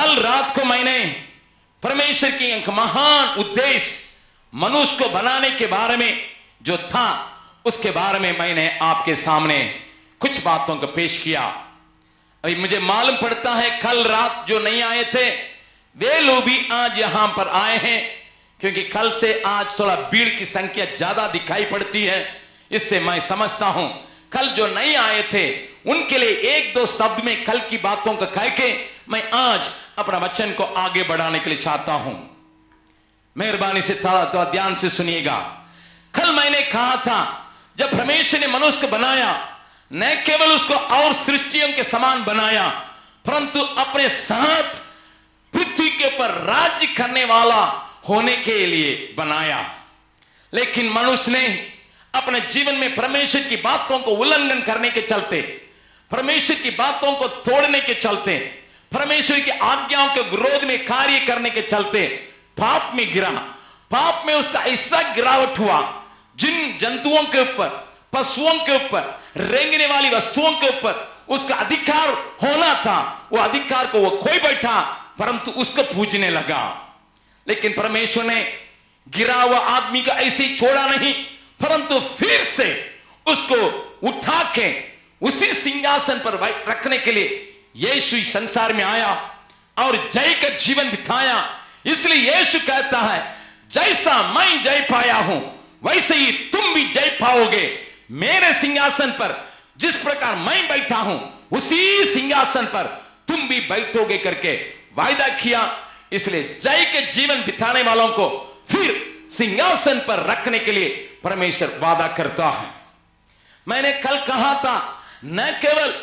कल रात को मैंने परमेश्वर की एक महान उद्देश्य मनुष्य को बनाने के बारे में जो था उसके बारे में मैंने आपके सामने कुछ बातों को पेश किया। अभी मुझे मालूम पड़ता है कल रात जो नहीं आए थे वे लोग भी आज यहां पर आए हैं, क्योंकि कल से आज थोड़ा भीड़ की संख्या ज्यादा दिखाई पड़ती है। इससे मैं समझता हूं कल जो नहीं आए थे उनके लिए एक दो शब्द में कल की बातों को कह के मैं आज अपना वचन को आगे बढ़ाने के लिए चाहता हूं। मेहरबानी से थोड़ा ध्यान से सुनिएगा। कल मैंने कहा था जब परमेश्वर ने मनुष्य को बनाया न केवल उसको और सृष्टियों के समान बनाया परंतु अपने साथ पृथ्वी के ऊपर राज्य करने वाला होने के लिए बनाया। लेकिन मनुष्य ने अपने जीवन में परमेश्वर की बातों को उल्लंघन करने के चलते, परमेश्वर की बातों को तोड़ने के चलते, परमेश्वर की आज्ञाओं के विरोध में कार्य करने के चलते पाप में गिरा। पाप में उसका ऐसा गिरावट हुआ जिन जंतुओं के ऊपर, पशुओं के ऊपर, रेंगने वाली वस्तुओं के ऊपर उसका अधिकार होना था, वो अधिकार को वो खोई बैठा परंतु उसको पूजने लगा। लेकिन परमेश्वर ने गिरा हुआ आदमी को ऐसे ही छोड़ा नहीं परंतु फिर से उसको उठा के उसी सिंहासन पर रखने के लिए यीशु इस संसार में आया और जय का जीवन बिताया। इसलिए यीशु कहता है जैसा मैं जय पाया हूं वैसे ही तुम भी जय पाओगे। मेरे सिंहासन पर जिस प्रकार मैं बैठा हूं उसी सिंहासन पर तुम भी बैठोगे करके वायदा किया। इसलिए जय के जीवन बिताने वालों को फिर सिंहासन पर रखने के लिए परमेश्वर वादा करता है। मैंने कल कहा था न केवल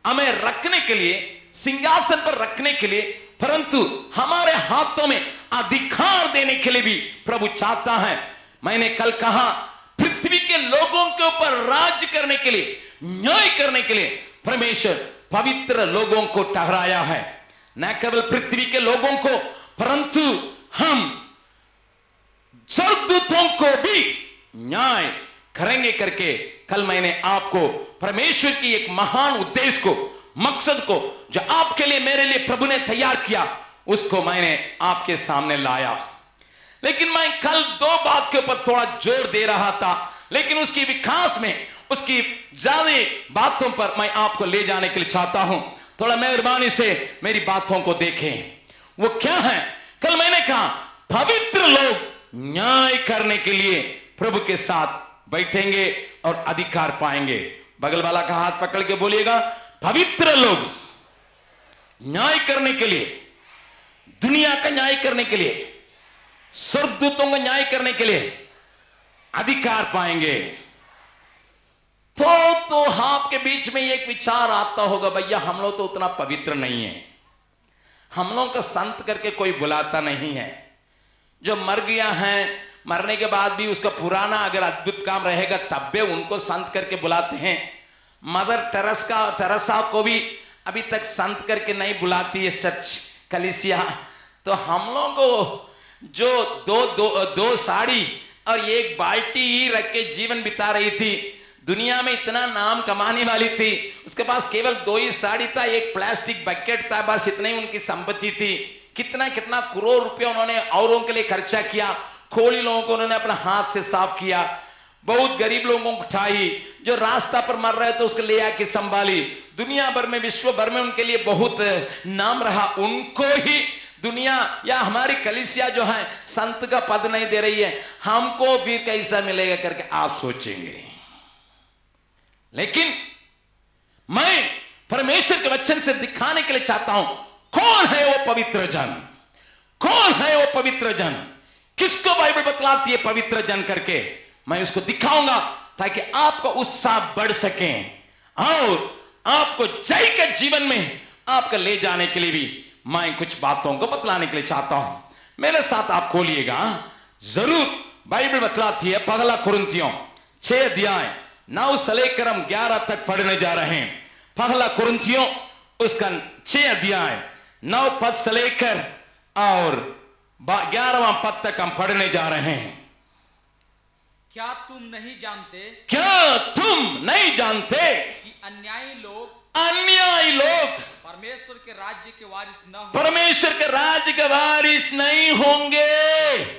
हमें रखने के लिए, सिंहासन पर रखने के लिए, परंतु हमारे हाथों में अधिकार देने के लिए भी प्रभु चाहता है। मैंने कल कहा पृथ्वी के लोगों के ऊपर राज्य करने के लिए, न्याय करने के लिए परमेश्वर पवित्र लोगों को ठहराया है। न केवल पृथ्वी के लोगों को परंतु हम स्वर्गदूतों को भी न्याय करेंगे करके कल मैंने आपको परमेश्वर की एक महान उद्देश्य को, मकसद को जो आपके लिए, मेरे लिए प्रभु ने तैयार किया उसको मैंने आपके सामने लाया। लेकिन मैं कल दो बात के ऊपर थोड़ा जोर दे रहा था, लेकिन उसकी विकास में उसकी ज्यादा बातों पर मैं आपको ले जाने के लिए चाहता हूं। थोड़ा मेहरबानी से मेरी बातों को देखें। वो क्या है? कल मैंने कहा पवित्र लोग न्याय करने के लिए प्रभु के साथ बैठेंगे और अधिकार पाएंगे। बगल वाला का हाथ पकड़ के बोलिएगा पवित्र लोग न्याय करने के लिए, दुनिया का न्याय करने के लिए, स्वर्गदूतों का न्याय करने के लिए अधिकार पाएंगे। तो आपके बीच में एक विचार आता होगा भैया हम लोग तो उतना पवित्र नहीं है, हम लोग का संत करके कोई बुलाता नहीं है। जो मर गया है मरने के बाद भी उसका पुराना अगर अद्भुत काम रहेगा तब भी उनको संत करके बुलाते हैं। मदर तेरेसा को भी अभी तक संत करके नहीं बुलाती है चर्च कलीसिया। तो हम लोग को जो दो साड़ी और एक बाल्टी ही रख के जीवन बिता रही थी, दुनिया में इतना नाम कमाने वाली थी, उसके पास केवल दो ही साड़ी था, एक प्लास्टिक बकेट था, बस इतनी उनकी संपत्ति थी। कितना कितना करोड़ रुपया उन्होंने औरों के लिए खर्चा किया, खोली लोगों को उन्होंने अपना हाथ से साफ किया, बहुत गरीब लोगों को उठाई, जो रास्ता पर मर रहे थे उसको ले आके संभाली। दुनिया भर में, विश्व भर में उनके लिए बहुत नाम रहा। उनको ही दुनिया या हमारी कलीसिया जो है संत का पद नहीं दे रही है, हमको फिर कैसा मिलेगा करके आप सोचेंगे। लेकिन मैं परमेश्वर के वचन से दिखाने के लिए चाहता हूं कौन है वो पवित्र जन, कौन है वो पवित्र जन, किसको बाइबल बतलाती है पवित्र जन करके। मैं उसको दिखाऊंगा ताकि आपको उत्साह बढ़ सके और आपको जय के जीवन में आपको ले जाने के लिए भी मैं कुछ बातों को बतलाने के लिए चाहता हूं। मेरे साथ आप खोलिएगा जरूर। बाइबल बतलाती है पहला कुरिन्थियों 6 अध्याय 9 से लेकर हम 11 तक पढ़ने जा रहे हैं। पहला कुरिन्थियों उसका 6 अध्याय 9 पद से लेकर और 11वां पद तक हम पढ़ने जा रहे हैं। क्या तुम नहीं जानते कि अन्यायी लोग परमेश्वर के राज्य के वारिस न हो। परमेश्वर के राज्य के वारिस नहीं होंगे।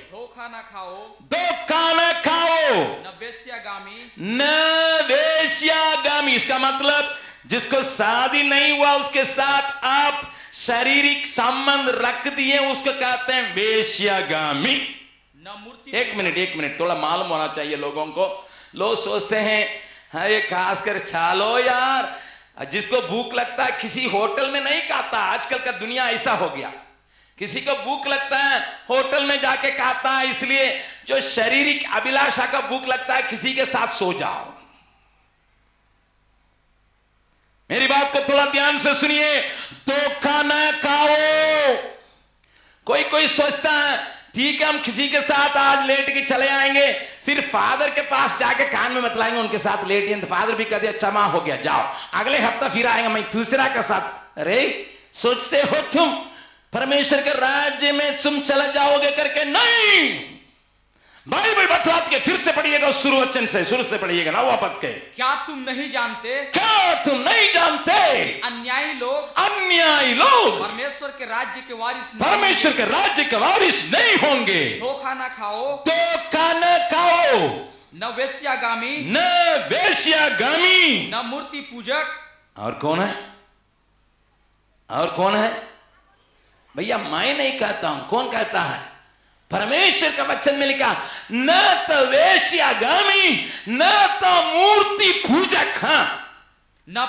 धोखा न खाओ, धोखा न खाओ, न वेश्यागामी, न वेश्यागामी। इसका मतलब जिसको शादी नहीं हुआ उसके साथ आप शारीरिक संबंध रख दिए उसको कहते हैं वेश्यागामी। न मूर्ति। एक मिनट थोड़ा मालूम होना चाहिए लोगों को। लोग सोचते हैं अरे खासकर चालो यार, जिसको भूख लगता है किसी होटल में नहीं खाता। आजकल का दुनिया ऐसा हो गया, किसी को भूख लगता है होटल में जाके खाता है। इसलिए जो शारीरिक अभिलाषा का भूख लगता है किसी के साथ सो जाओ। मेरी बात को थोड़ा ध्यान से सुनिए, धोखा न खाओ। कोई सोचता है ठीक है हम किसी के साथ आज लेट के चले आएंगे, फिर फादर के पास जाके कान में बतलाएंगे उनके साथ लेट हैं, तो फादर भी कह दिया क्षमा हो गया जाओ, अगले हफ्ता फिर आएंगे मैं दूसरा के साथ। अरे सोचते हो तुम परमेश्वर के राज्य में तुम चले जाओगे करके? नहीं, बाइबल बतलाती है। फिर से पढ़िएगा शुरू वचन से, शुरू से पढ़िएगा ना वापस के। क्या तुम नहीं जानते अन्यायी लोग परमेश्वर के राज्य के वारिस नहीं होंगे। धोखा न खाओ, न वेश्यागामी, न मूर्ति पूजक। और कौन है भैया? मैं नहीं कहता हूं, कौन कहता है? परमेश्वर का वचन में लिखा न तो वेश्यागामी, न तो मूर्ति पूजक, न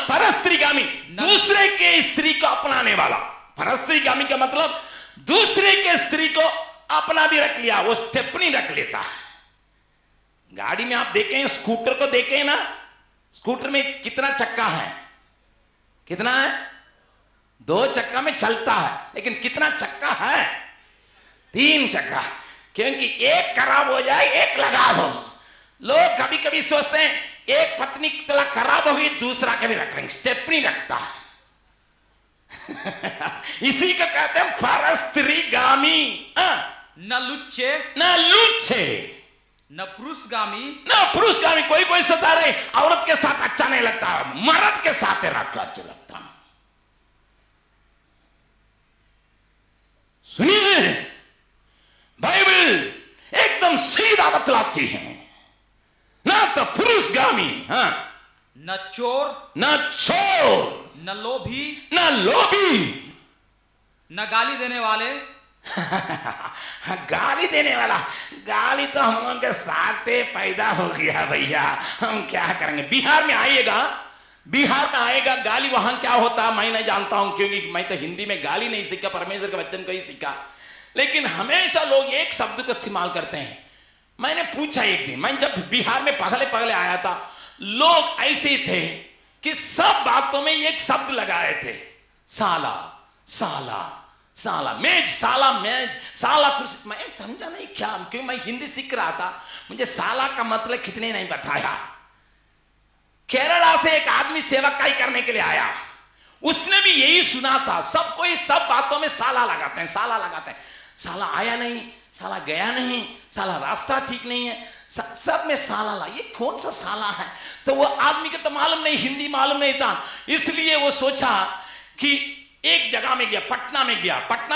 परस्त्रीगामी, दूसरे के स्त्री को अपनाने वाला। परस्त्रीगामी का मतलब दूसरे के स्त्री को अपना भी रख लिया, वो स्टेपनी रख लेता है। गाड़ी में आप देखें, स्कूटर को देखें ना, स्कूटर में कितना चक्का है? कितना है? 2 चक्का में चलता है, लेकिन कितना चक्का है? 3 चक्का। क्योंकि एक खराब हो जाए एक लगा दो। लोग कभी कभी सोचते हैं एक पत्नी थोड़ा खराब होगी दूसरा कभी रख लेंगे, स्टेपनी रखता है। इसी को कहते हैं परस्त्रीगामी। न लुच्चे, न पुरुषगामी। कोई सोचता रहे औरत के साथ अच्छा नहीं लगता, मर्द के साथ रखना अच्छा लगता। सुनिए, बाइबल एकदम सीधा बतलाती है, ना तो पुरुषगामी, न चोर, न लोभी, न गाली देने वाले। गाली देने वाला, गाली तो हम लोगों के साथ पैदा हो गया भैया, हम क्या करेंगे? बिहार में आएगा गाली, वहां क्या होता है मैं नहीं जानता हूं, क्योंकि मैं तो हिंदी में गाली नहीं सीखा, परमेश्वर के वचन को ही सीखा। लेकिन हमेशा लोग एक शब्द को इस्तेमाल करते हैं। मैंने पूछा एक दिन, मैं जब बिहार में पगले आया था, लोग ऐसे थे कि सब बातों में एक शब्द लगाए थे, साला मेज, साला कुर्सी। मैं समझा नहीं क्या, क्यों मैं हिंदी सीख रहा था, मुझे साला का मतलब कितने नहीं बताया। केरला से एक आदमी सेवकाई करने के लिए आया, उसने भी यही सुना था। सबको सब बातों में साला लगाते हैं। साला आया नहीं, साला गया नहीं, साला रास्ता ठीक नहीं है, सब में साला ये कौन सा साला है? तो वो आदमी को तो मालूम नहीं, हिंदी मालूम नहीं था, इसलिए वो सोचा कि एक जगह में गया, पटना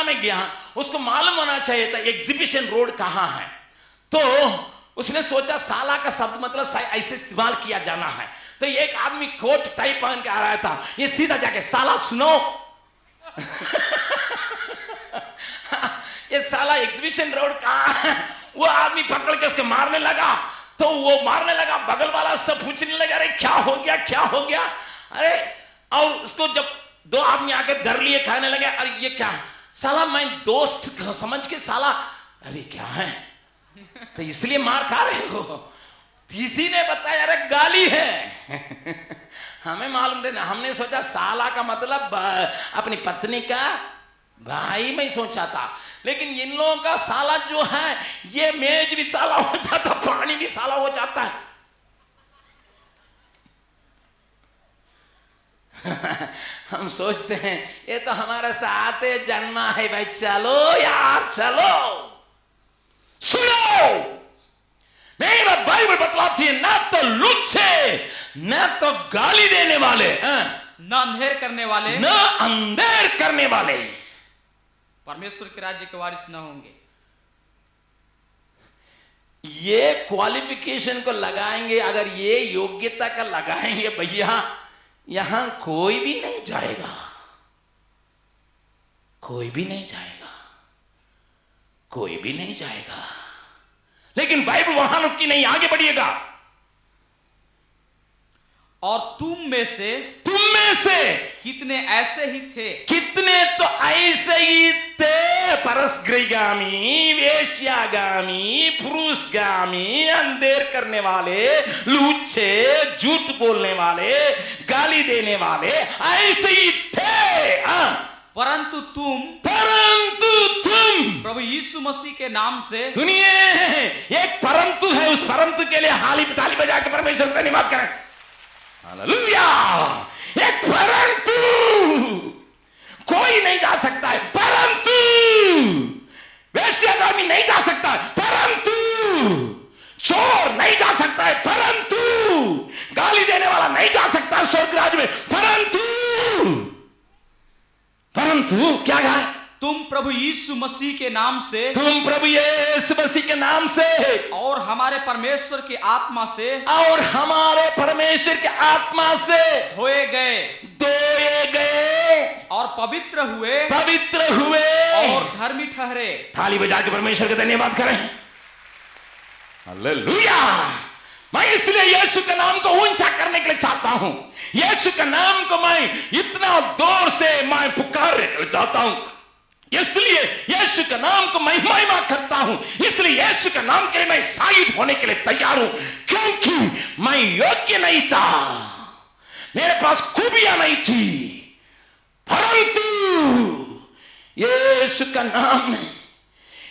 में गया, उसको मालूम होना चाहिए था एग्जीबिशन रोड कहां है। तो उसने सोचा साला का शब्द मतलब ऐसे इस्तेमाल किया जाना है। तो एक आदमी कोट टाई पहन के आ रहा था, ये सीधा जाके साला सुनो। ये साला एग्जीबिशन रोड कहां है? वो आदमी पकड़ के उसके मारने लगा। तो वो मारने लगा, बगल वाला सब पूछने लगा अरे क्या हो गया? अरे और उसको जब 2 आदमी आके डर लिए, खाने लगे, अरे ये क्या? साला मैं दोस्त समझ के साला, अरे क्या है? तो इसलिए मार खा रहे हो? किसी ने बताया अरे गाली है। हमें मालूम देना, हमने सोचा साला का मतलब अपनी पत्नी का भाई में सोचा था, लेकिन इन लोगों का साला जो है ये मेज भी साला हो जाता, पानी भी साला हो जाता है। हम सोचते हैं ये तो हमारे साथ जन्मा है भाई, चलो यार चलो। सुनो, मेरा बाइबल बतलाती है ना तो लुच्चे, न तो गाली देने वाले, न अंधेर करने वाले, न अंधेर करने वाले परमेश्वर के राज्य के वारिस न होंगे। ये क्वालिफिकेशन को लगाएंगे, अगर ये योग्यता का लगाएंगे भैया, यहां कोई भी नहीं जाएगा, कोई भी नहीं जाएगा, कोई भी नहीं जाएगा। लेकिन बाइबल वहां रुकी नहीं, आगे बढ़िएगा। और तुम में से कितने ऐसे ही थे, कितने तो ऐसे ही थे, परसगृहगामी, वेश्यागामी, पुरुषगामी, अंधेर करने वाले, लूचे, झूठ बोलने वाले, गाली देने वाले, ऐसे ही थे। परंतु तुम प्रभु यीशु मसीह के नाम से, सुनिए, एक परंतु है, उस परंतु के लिए ताली बजा के परमेश्वर का धन्यवाद करें। हालेलुया। एक परंतु, कोई नहीं जा सकता है, परंतु वेश्यागामी नहीं जा सकता है, परंतु चोर नहीं जा सकता है, परंतु गाली देने वाला नहीं जा सकता है स्वर्ग राज्य में, परंतु क्या कहा? तुम प्रभु यीशु मसीह के नाम से, तुम प्रभु यीशु मसीह के नाम से और हमारे परमेश्वर के आत्मा से, और हमारे परमेश्वर के आत्मा से धोए गए और पवित्र हुए और धर्मी ठहरे। थाली बजा के परमेश्वर का धन्यवाद करें। हालेलुया। मैं इसलिए यीशु के नाम को ऊंचा करने के लिए चाहता हूं, यीशु के नाम को मैं इतना जोर से मैं पुकारने के लिए चाहता हूं, इसलिए यीशु के नाम को मैं महिमा करता हूं, इसलिए यीशु के नाम के लिए मैं शहीद होने के लिए तैयार हूं, क्योंकि मैं योग्य नहीं था, मेरे पास खूबियां नहीं थी, परंतु यीशु का नाम ने,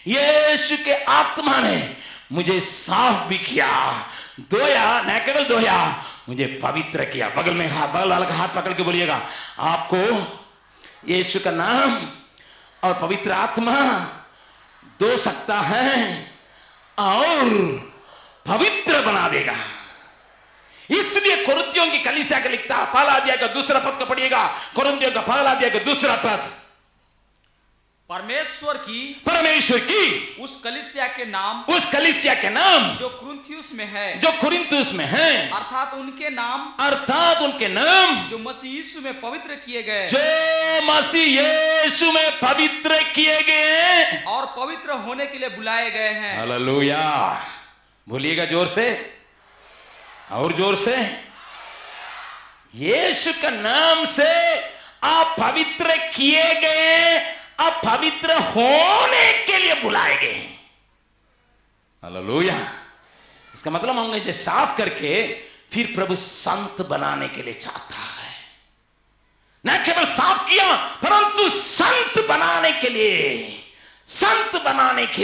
यीशु के आत्मा ने मुझे साफ भी किया, धोया, न केवल धोया, मुझे पवित्र किया। बगल वाला का हाथ पकड़ के बोलिएगा, आपको यीशु का नाम और पवित्र आत्मा धो सकता है और पवित्र बना देगा। इसलिए कुरिन्थियों की कलीसिया का लिखता, पहला अध्याय का दूसरा पद को पढ़िएगा, कुरिन्थियों का पहला अध्याय का दूसरा पद, परमेश्वर की उस कलीसिया के नाम जो कुरिन्थियुस में है, अर्थात उनके नाम जो मसीह यीशु में पवित्र किए गए, और पवित्र होने के लिए बुलाए गए हैं। हालेलुया। बोलिएगा जोर से और जोर से, यीशु का नाम से आप पवित्र किए गए, आप पवित्र होने के लिए बुलाए गए। हालेलुया। इसका मतलब हम इसे साफ करके फिर प्रभु संत बनाने के लिए चाहता है, न केवल साफ किया परंतु संत बनाने के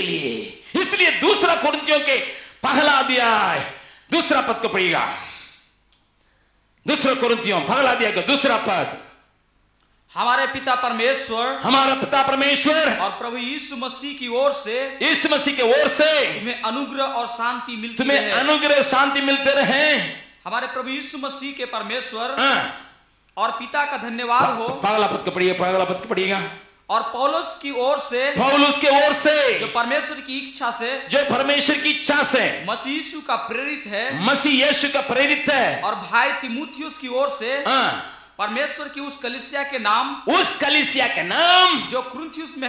लिए, इसलिए दूसरा कुरिन्थियों के पहला अध्याय दूसरा पद को पढ़िएगा, दूसरा कुरिन्थियों पहला अध्याय का दूसरा पद, हमारा पिता परमेश्वर और प्रभु यीशु मसीह की ओर से तुम्हें अनुग्रह और शांति मिलते रहे। हमारे प्रभु यीशु मसीह के परमेश्वर और पिता का धन्यवाद हो। पहला पद को पढ़िएगा। और पौलुस की ओर से जो परमेश्वर की इच्छा से मसीह यीशु का प्रेरित है, और भाई तीमुथियुस की ओर से परमेश्वर की उस कलीसिया के नाम जो कुरिन्थियुस में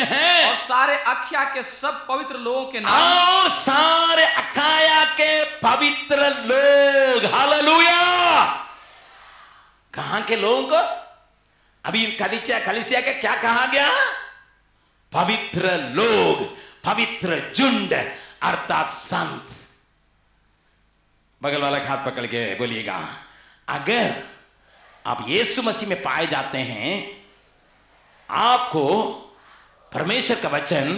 है, और सारे अखाया के सब पवित्र लोगों के नाम, और सारे अखाया के पवित्र लोग। हालेलुया। कहां के लोगों को? अभी कलीसिया का क्या कहा गया? पवित्र लोग, पवित्र झुंड, अर्थात संत। बगल वाला हाथ पकड़ के बोलिएगा, अगर आप यीशु मसीह में पाए जाते हैं, आपको परमेश्वर का वचन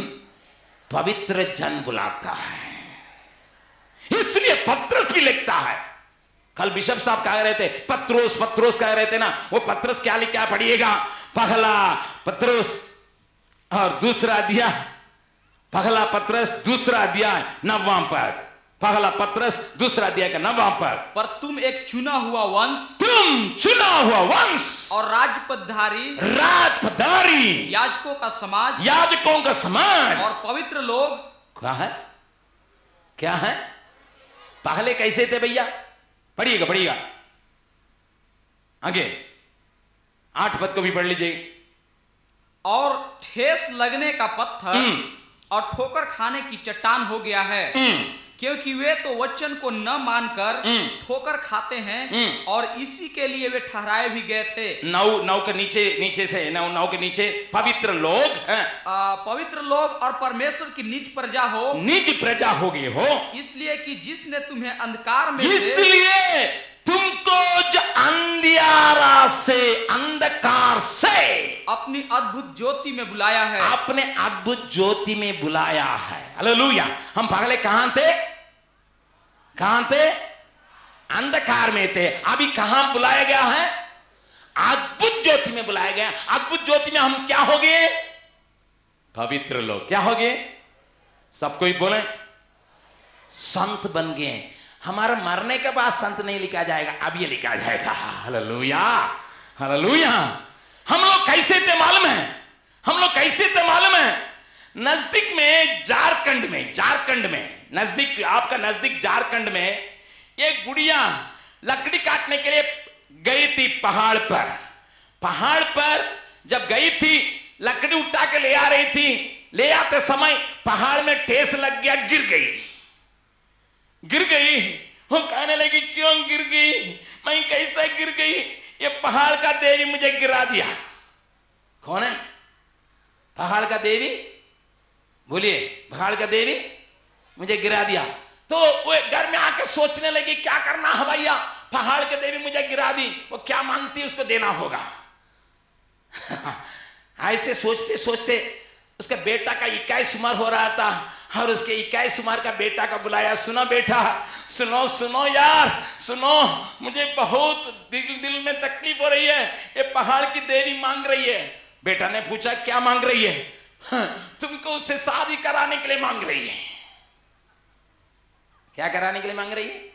पवित्र जन बुलाता है। इसलिए पत्रस भी लिखता है। कल बिशप साहब कह रहे थे पत्रोस कह रहे थे ना, वो पत्रस क्या लिखा पढ़िएगा, पहला पत्रस और दूसरा अध्याय, पहला पत्रस दूसरा अध्याय 9वां पद, पहला पत्रस दूसरा अध्याय का 9वां पद। पर तुम एक चुना हुआ वंश, तुम चुना हुआ वंश और राजपदधारी, याजकों का समाज, और पवित्र लोग। क्या है? क्या है? पहले कैसे थे भैया? पढ़िएगा आगे 8 पद को भी पढ़ लीजिए। और ठेस लगने का पत्थर और ठोकर खाने की चट्टान हो गया है, क्योंकि वे तो वचन को न मानकर ठोकर खाते हैं, और इसी के लिए वे ठहराए भी गए थे। नौ के नीचे से नौ के नीचे पवित्र लोग और परमेश्वर की निज प्रजा हो गए हो, इसलिए कि जिसने तुम्हें अंधकार में, इसलिए तुमको जो अंधकार से अपनी अद्भुत ज्योति में बुलाया है, अपने अद्भुत ज्योति में बुलाया है। हालेलुया। हम पहले कहां थे? अंधकार में थे। अभी कहां बुलाया गया है? अद्भुत ज्योति में बुलाया गया। अद्भुत ज्योति में हम क्या हो गए? पवित्र लोग। क्या हो गए? सब कोई बोले संत बन गए। हमारा मरने के बाद संत नहीं लिखा जाएगा, अब ये लिखा जाएगा। Hallelujah, hallelujah. हम लोग कैसे थे मालूम है? नजदीक में झारखंड में नजदीक झारखंड में एक गुड़िया लकड़ी काटने के लिए गई थी पहाड़ पर। जब गई थी लकड़ी उठा के ले आ रही थी, ले आते समय पहाड़ में ठेस लग गया, गिर गई। वो कहने लगी क्यों गिर गई? मैं कैसे गिर गई? ये पहाड़ का देवी मुझे गिरा दिया। कौन है पहाड़ का देवी? बोलिए, पहाड़ का देवी मुझे गिरा दिया। तो वो घर में आके सोचने लगी क्या करना है भैया, पहाड़ के देवी मुझे गिरा दी, वो क्या मांगती है उसको देना होगा। ऐसे सोचते सोचते उसका बेटा का 21 उम्र हो रहा था, और उसके 21 उम्र का बेटा का बुलाया, सुनो बेटा, सुनो यार, सुनो, मुझे बहुत दिल में तकलीफ हो रही है, ये पहाड़ की देवी मांग रही है। बेटा ने पूछा क्या मांग रही है? तुमको उससे शादी कराने के लिए मांग रही है। क्या कराने के लिए मांग रही है?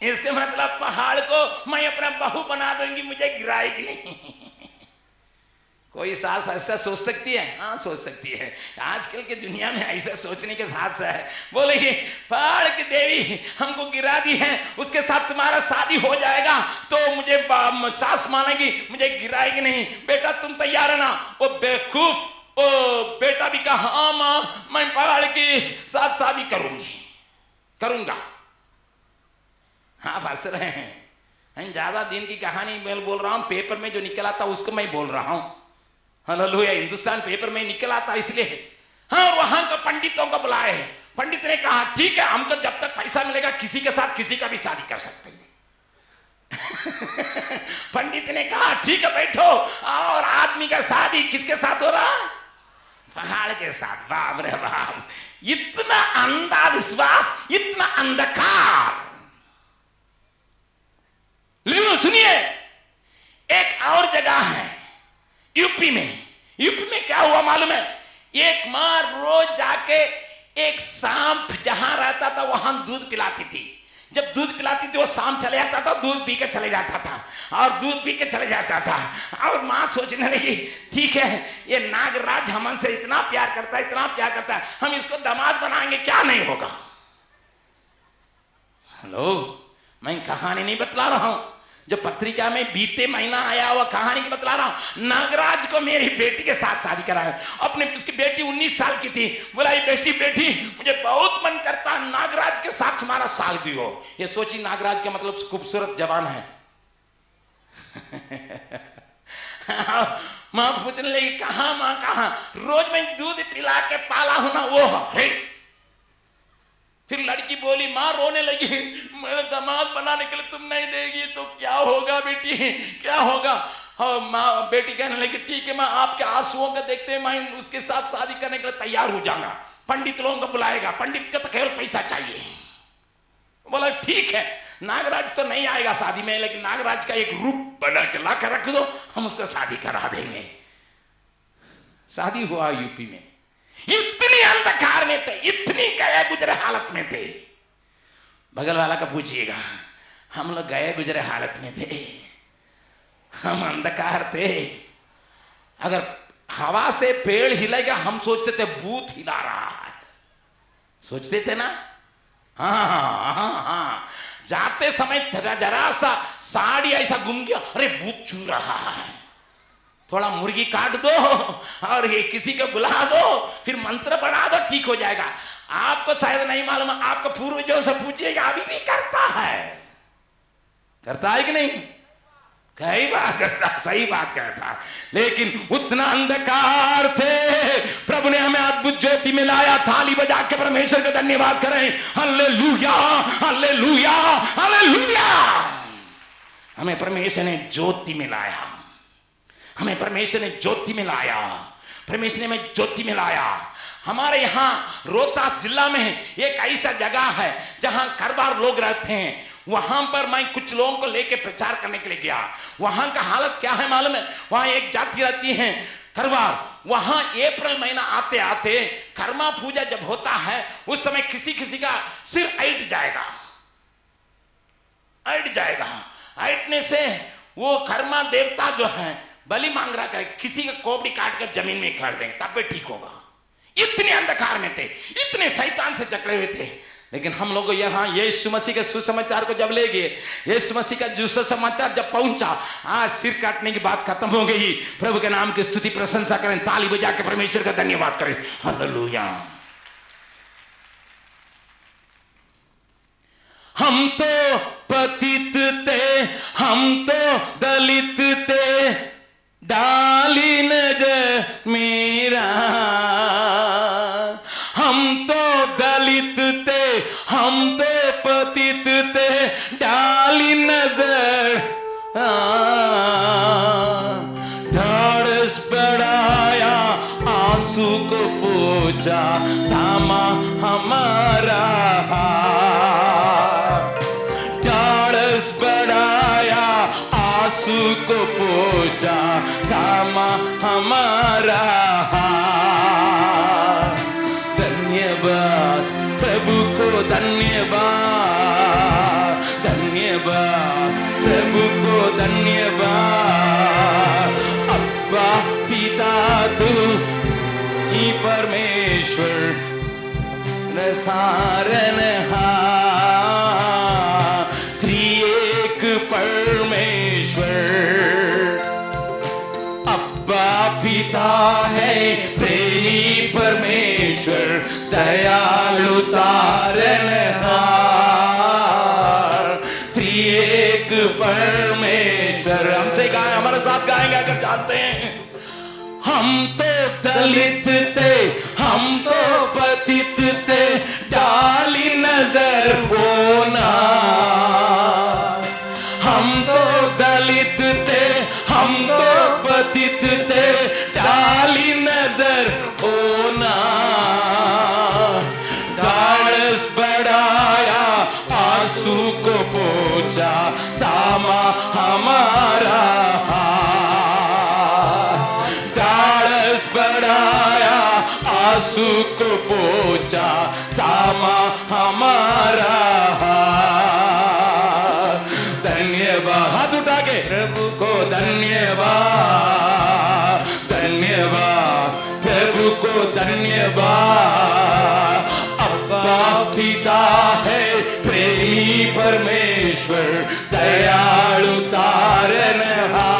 इसके मतलब पहाड़ को मैं अपना बहू बना दूंगी, मुझे गिराएगी नहीं। कोई सास ऐसा सोच सकती है? हाँ सोच सकती है। आजकल के दुनिया में ऐसा सोचने के साथ से है, बोले ये पहाड़ की देवी हमको गिरा दी है, उसके साथ तुम्हारा शादी हो जाएगा तो मुझे सास मानेगी, मुझे गिराएगी नहीं। बेटा तुम तैयार है ना? वो बेवकूफ वो बेटा भी कहा हाँ माँ, मैं पहाड़ के साथ शादी करूंगा। हाँ फंस रहे हैं। ज्यादा दिन की कहानी मैं बोल रहा हूं, पेपर में जो निकला था उसको मैं बोल रहा हूं। हालेलुया। हिंदुस्तान पेपर में निकला था इसलिए। हाँ, वहां का पंडितों को बुलाए। पंडित ने कहा ठीक है, हमको जब तक पैसा मिलेगा किसी के साथ किसी का भी शादी कर सकते हैं। पंडित ने कहा ठीक है बैठो, और आदमी का शादी किसके साथ हो रहा? पहाड़ के साथ। बाप रे बाप, इतना अंधा विश्वास, इतना अंधकार। लो सुनिए, एक और जगह है यूपी में क्या हुआ मालूम है? एक माँ रोज जाके एक सांप जहां रहता था वहां दूध पिलाती थी। जब दूध पिलाती थी वो सांप चले जाता था, दूध पी के चले जाता था। और माँ सोचने लगी ठीक है, ये नागराज हमसे इतना प्यार करता है, हम इसको दामाद बनाएंगे, क्या नहीं होगा। हेलो, मैं कहानी नहीं बतला रहा हूं, जो पत्रिका में बीते महीना आया हुआ कहानी की बतला रहा हूं। नागराज को मेरी बेटी के साथ शादी कराया। उसकी बेटी 19 साल की थी। बोला ये बेटी मुझे बहुत मन करता है नागराज के साथ तुम्हारा शादी हो। ये सोची नागराज के मतलब खूबसूरत जवान है। मां पूछने लगी कहां मां कहां? रोज मैं दूध पिला के पाला हूं ना वो है। फिर लड़की बोली, मां रोने लगी, मेरे दामाद बनाने के लिए तुम नहीं देगी तो क्या होगा बेटी, क्या होगा? हाँ, माँ बेटी कहने लगी ठीक है, मैं आपके आंसुओं को देखते हैं मैं उसके साथ शादी करने के लिए तैयार हो जाऊंगा। पंडित लोगों को बुलाएगा, पंडित का तो केवल पैसा चाहिए। बोला ठीक है, नागराज तो नहीं आएगा शादी में, लेकिन नागराज का एक रूप बना के ला कर रख दो, हम उसका शादी करा देंगे। शादी हुआ यूपी में। इतनी अंधकार में थे, इतनी गया गुजरे हालत में थे। बगल वाला का पूछिएगा, हम लोग गए गुजरे हालत में थे, हम अंधकार थे, अगर हवा से पेड़ हिलेगा हम सोचते थे भूत हिला रहा है, सोचते थे ना। हाँ, जाते समय जरा सा साड़ी ऐसा घूम गया, अरे भूत छू रहा है, थोड़ा मुर्गी काट दो और ये किसी को बुला दो, फिर मंत्र पढ़ा दो, ठीक हो जाएगा। आपको शायद नहीं मालूम, आपको पूर्वजों से पूछिएगा, अभी भी करता है कि नहीं? कई बार करता, सही बात कहता। लेकिन उतना अंधकार थे, प्रभु ने हमें अद्भुत ज्योति में लाया। थाली बजा के परमेश्वर का धन्यवाद करें। Hallelujah, hallelujah, hallelujah. हमें परमेश्वर ने ज्योति में लाया, हमें परमेश्वर ने ज्योति में लाया, परमेश्वर ने हमें ज्योति में लाया। हमारे यहाँ रोहतास जिला में एक ऐसा जगह है जहां खरबार लोग रहते हैं। वहां पर मैं कुछ लोगों को लेकर प्रचार करने के लिए गया। वहां का हालत क्या है मालूम है? वहां एक जाति रहती है खरबार। वहां अप्रैल महीना आते आते कर्मा पूजा जब होता है, उस समय किसी किसी का सिर ऐट जाएगा, ऐट जाएगा। ऐटने से वो कर्मा देवता जो है बलि मांग रहा है, किसी का खोपड़ी काट कर जमीन में कर देंगे तब भी ठीक होगा। इतने अंधकार में थे, इतने शैतान से जकड़े हुए थे। लेकिन हम लोग यहाँ यीशु मसीह के सुसमाचार को जब ले गए, यीशु मसीह का जो सुसमाचार जब पहुंचा, आज सिर काटने की बात खत्म हो गई। प्रभु के नाम की स्तुति प्रशंसा करें, ताली बजा के परमेश्वर का धन्यवाद करें। हालेलुया। हम तो पतित थे, हम तो दलित थे, डाली नजर मेरा। हम तो दलित थे, हम तो पतित थे, डाली नजर। ढाढ़स बढ़ाया, आंसू को पोंछा, थामा हमारा हाथ। ढाढ़स बढ़ाया, आंसू को पोंछा, थामा हमारा हाथ। धन्यवाद प्रभु को, धन्यवाद, धन्यवाद प्रभु को, धन्यवाद। अब्बा पिता तू ही परमेश्वर सारनहार, त्रिएक परमेश्वर। अब्बा पिता है प्रेमी परमेश्वर, दयालु तारनहार, त्रिएक परमेश्वर। हमसे गाएं, हमारे साथ गाएंगे अगर जानते हैं। हम तो दलित थे, हम तो पतित थे, डाली नजर होना। हम तो दलित थे, हम तो पतित थे, डाली नजर होना। ढाढ़स बढ़ाया, आंसू को पोंछा, थामा हमारा हाथ। ढाढ़स बढ़ाया, आंसू को पोंछा, थामा हमारा हाथ। धन्यवाद, हाथ उठा के प्रभु को धन्यवाद, धन्यवाद प्रभु को धन्यवाद। अब्बा पिता है प्रेमी परमेश्वर, दयालु तारनहार,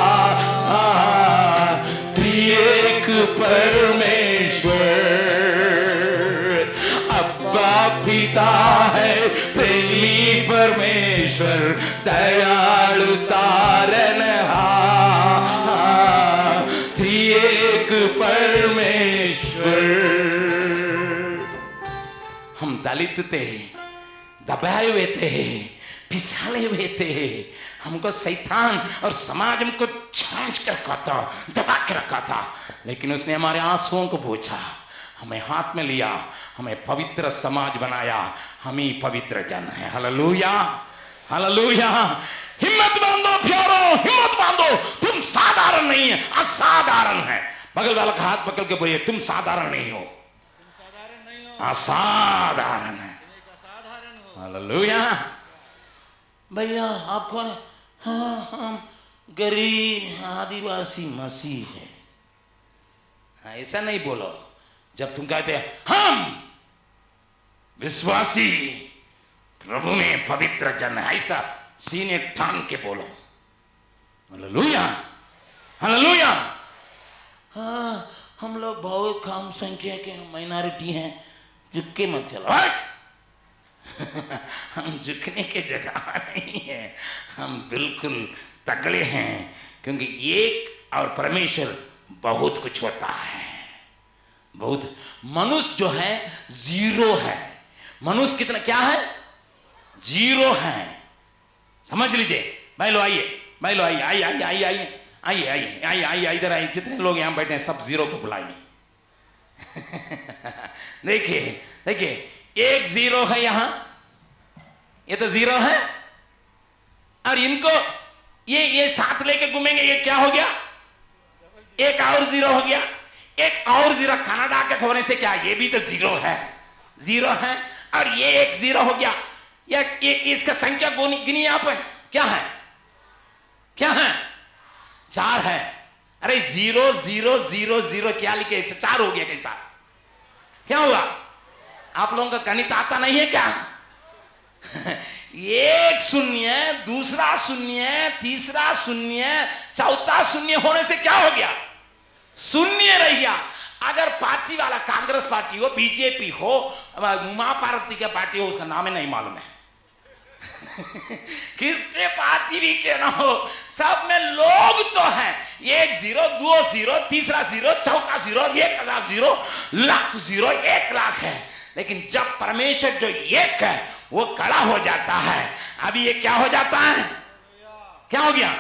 त्रिएक परमेश्वर। अब्बा पिता है प्रेमी परमेश्वर, दयालु तारनहार, त्रिएक परमेश्वर। हम दलित थे, दबाए हुए थे, पिसाले हुए थे। हमको शैतान और समाज हमको छांच कर रखा था, दबा के रखा था। लेकिन उसने हमारे आंसुओं को पोंछा, हमें हाथ में लिया, हमें पवित्र समाज बनाया। हम ही पवित्र जन हैं। Hallelujah, hallelujah. हिम्मत बांधो प्यारो, हिम्मत बांधो। तुम साधारण नहीं है, असाधारण है। बगल वाला का हाथ पकड़ के बोलिए, तुम साधारण नहीं हो, असाधारण है। हालेलुया। भैया आप कौन है? हाँ हम गरीब आदिवासी मसीह है। हाँ, ऐसा नहीं बोलो। जब तुम कहते हैं हम विश्वासी प्रभु में पवित्र जन, ऐसा सीने ठान के बोलो। Hallelujah hallelujah. हाँ हम लोग बहुत कम संख्या के माइनॉरिटी हैं, झुक के मत चलो। हम झुकने के जगह नहीं है, हम बिल्कुल तगड़े हैं, क्योंकि एक और परमेश्वर बहुत कुछ होता है। बहुत मनुष्य जो है जीरो है। मनुष्य कितना क्या है? जीरो है। समझ लीजिए। भाई लो आइए, भाई लो आइए, आइए आइए आइए आइए आइए आइए आइए आइए इधर आइए। जितने लोग यहां बैठे हैं सब जीरो को बुलाइए। देखिए देखिए, एक जीरो है यहां, ये तो जीरो है, और इनको ये साथ लेके घूमेंगे, ये क्या हो गया? एक और जीरो हो गया। एक और जीरो कनाडा के होने से क्या, ये भी तो जीरो है, जीरो है, और ये एक जीरो हो गया। ये इसका संख्या गिनी आप है, क्या है? क्या है? 4 है। अरे 0 0 0 0 क्या लिखे? 4 हो गया। कैसा क्या हुआ? आप लोगों का गणित आता नहीं है क्या? एक शून्य, दूसरा शून्य, तीसरा शून्य, चौथा शून्य होने से क्या हो गया? शून्य रह गया। अगर पार्टी वाला कांग्रेस पार्टी हो, बीजेपी हो, उमा भारती का पार्टी हो, उसका नाम ही नहीं मालूम है। किसके पार्टी भी क्यों ना हो, सब में लोग तो हैं। 1 0 2 0 तीसरा 0 चौथा 0 1000 0 लाख 0 1 लाख है। लेकिन जब परमेश्वर जो एक है वो खड़ा हो जाता है, अभी ये क्या हो जाता है? क्या हो गया?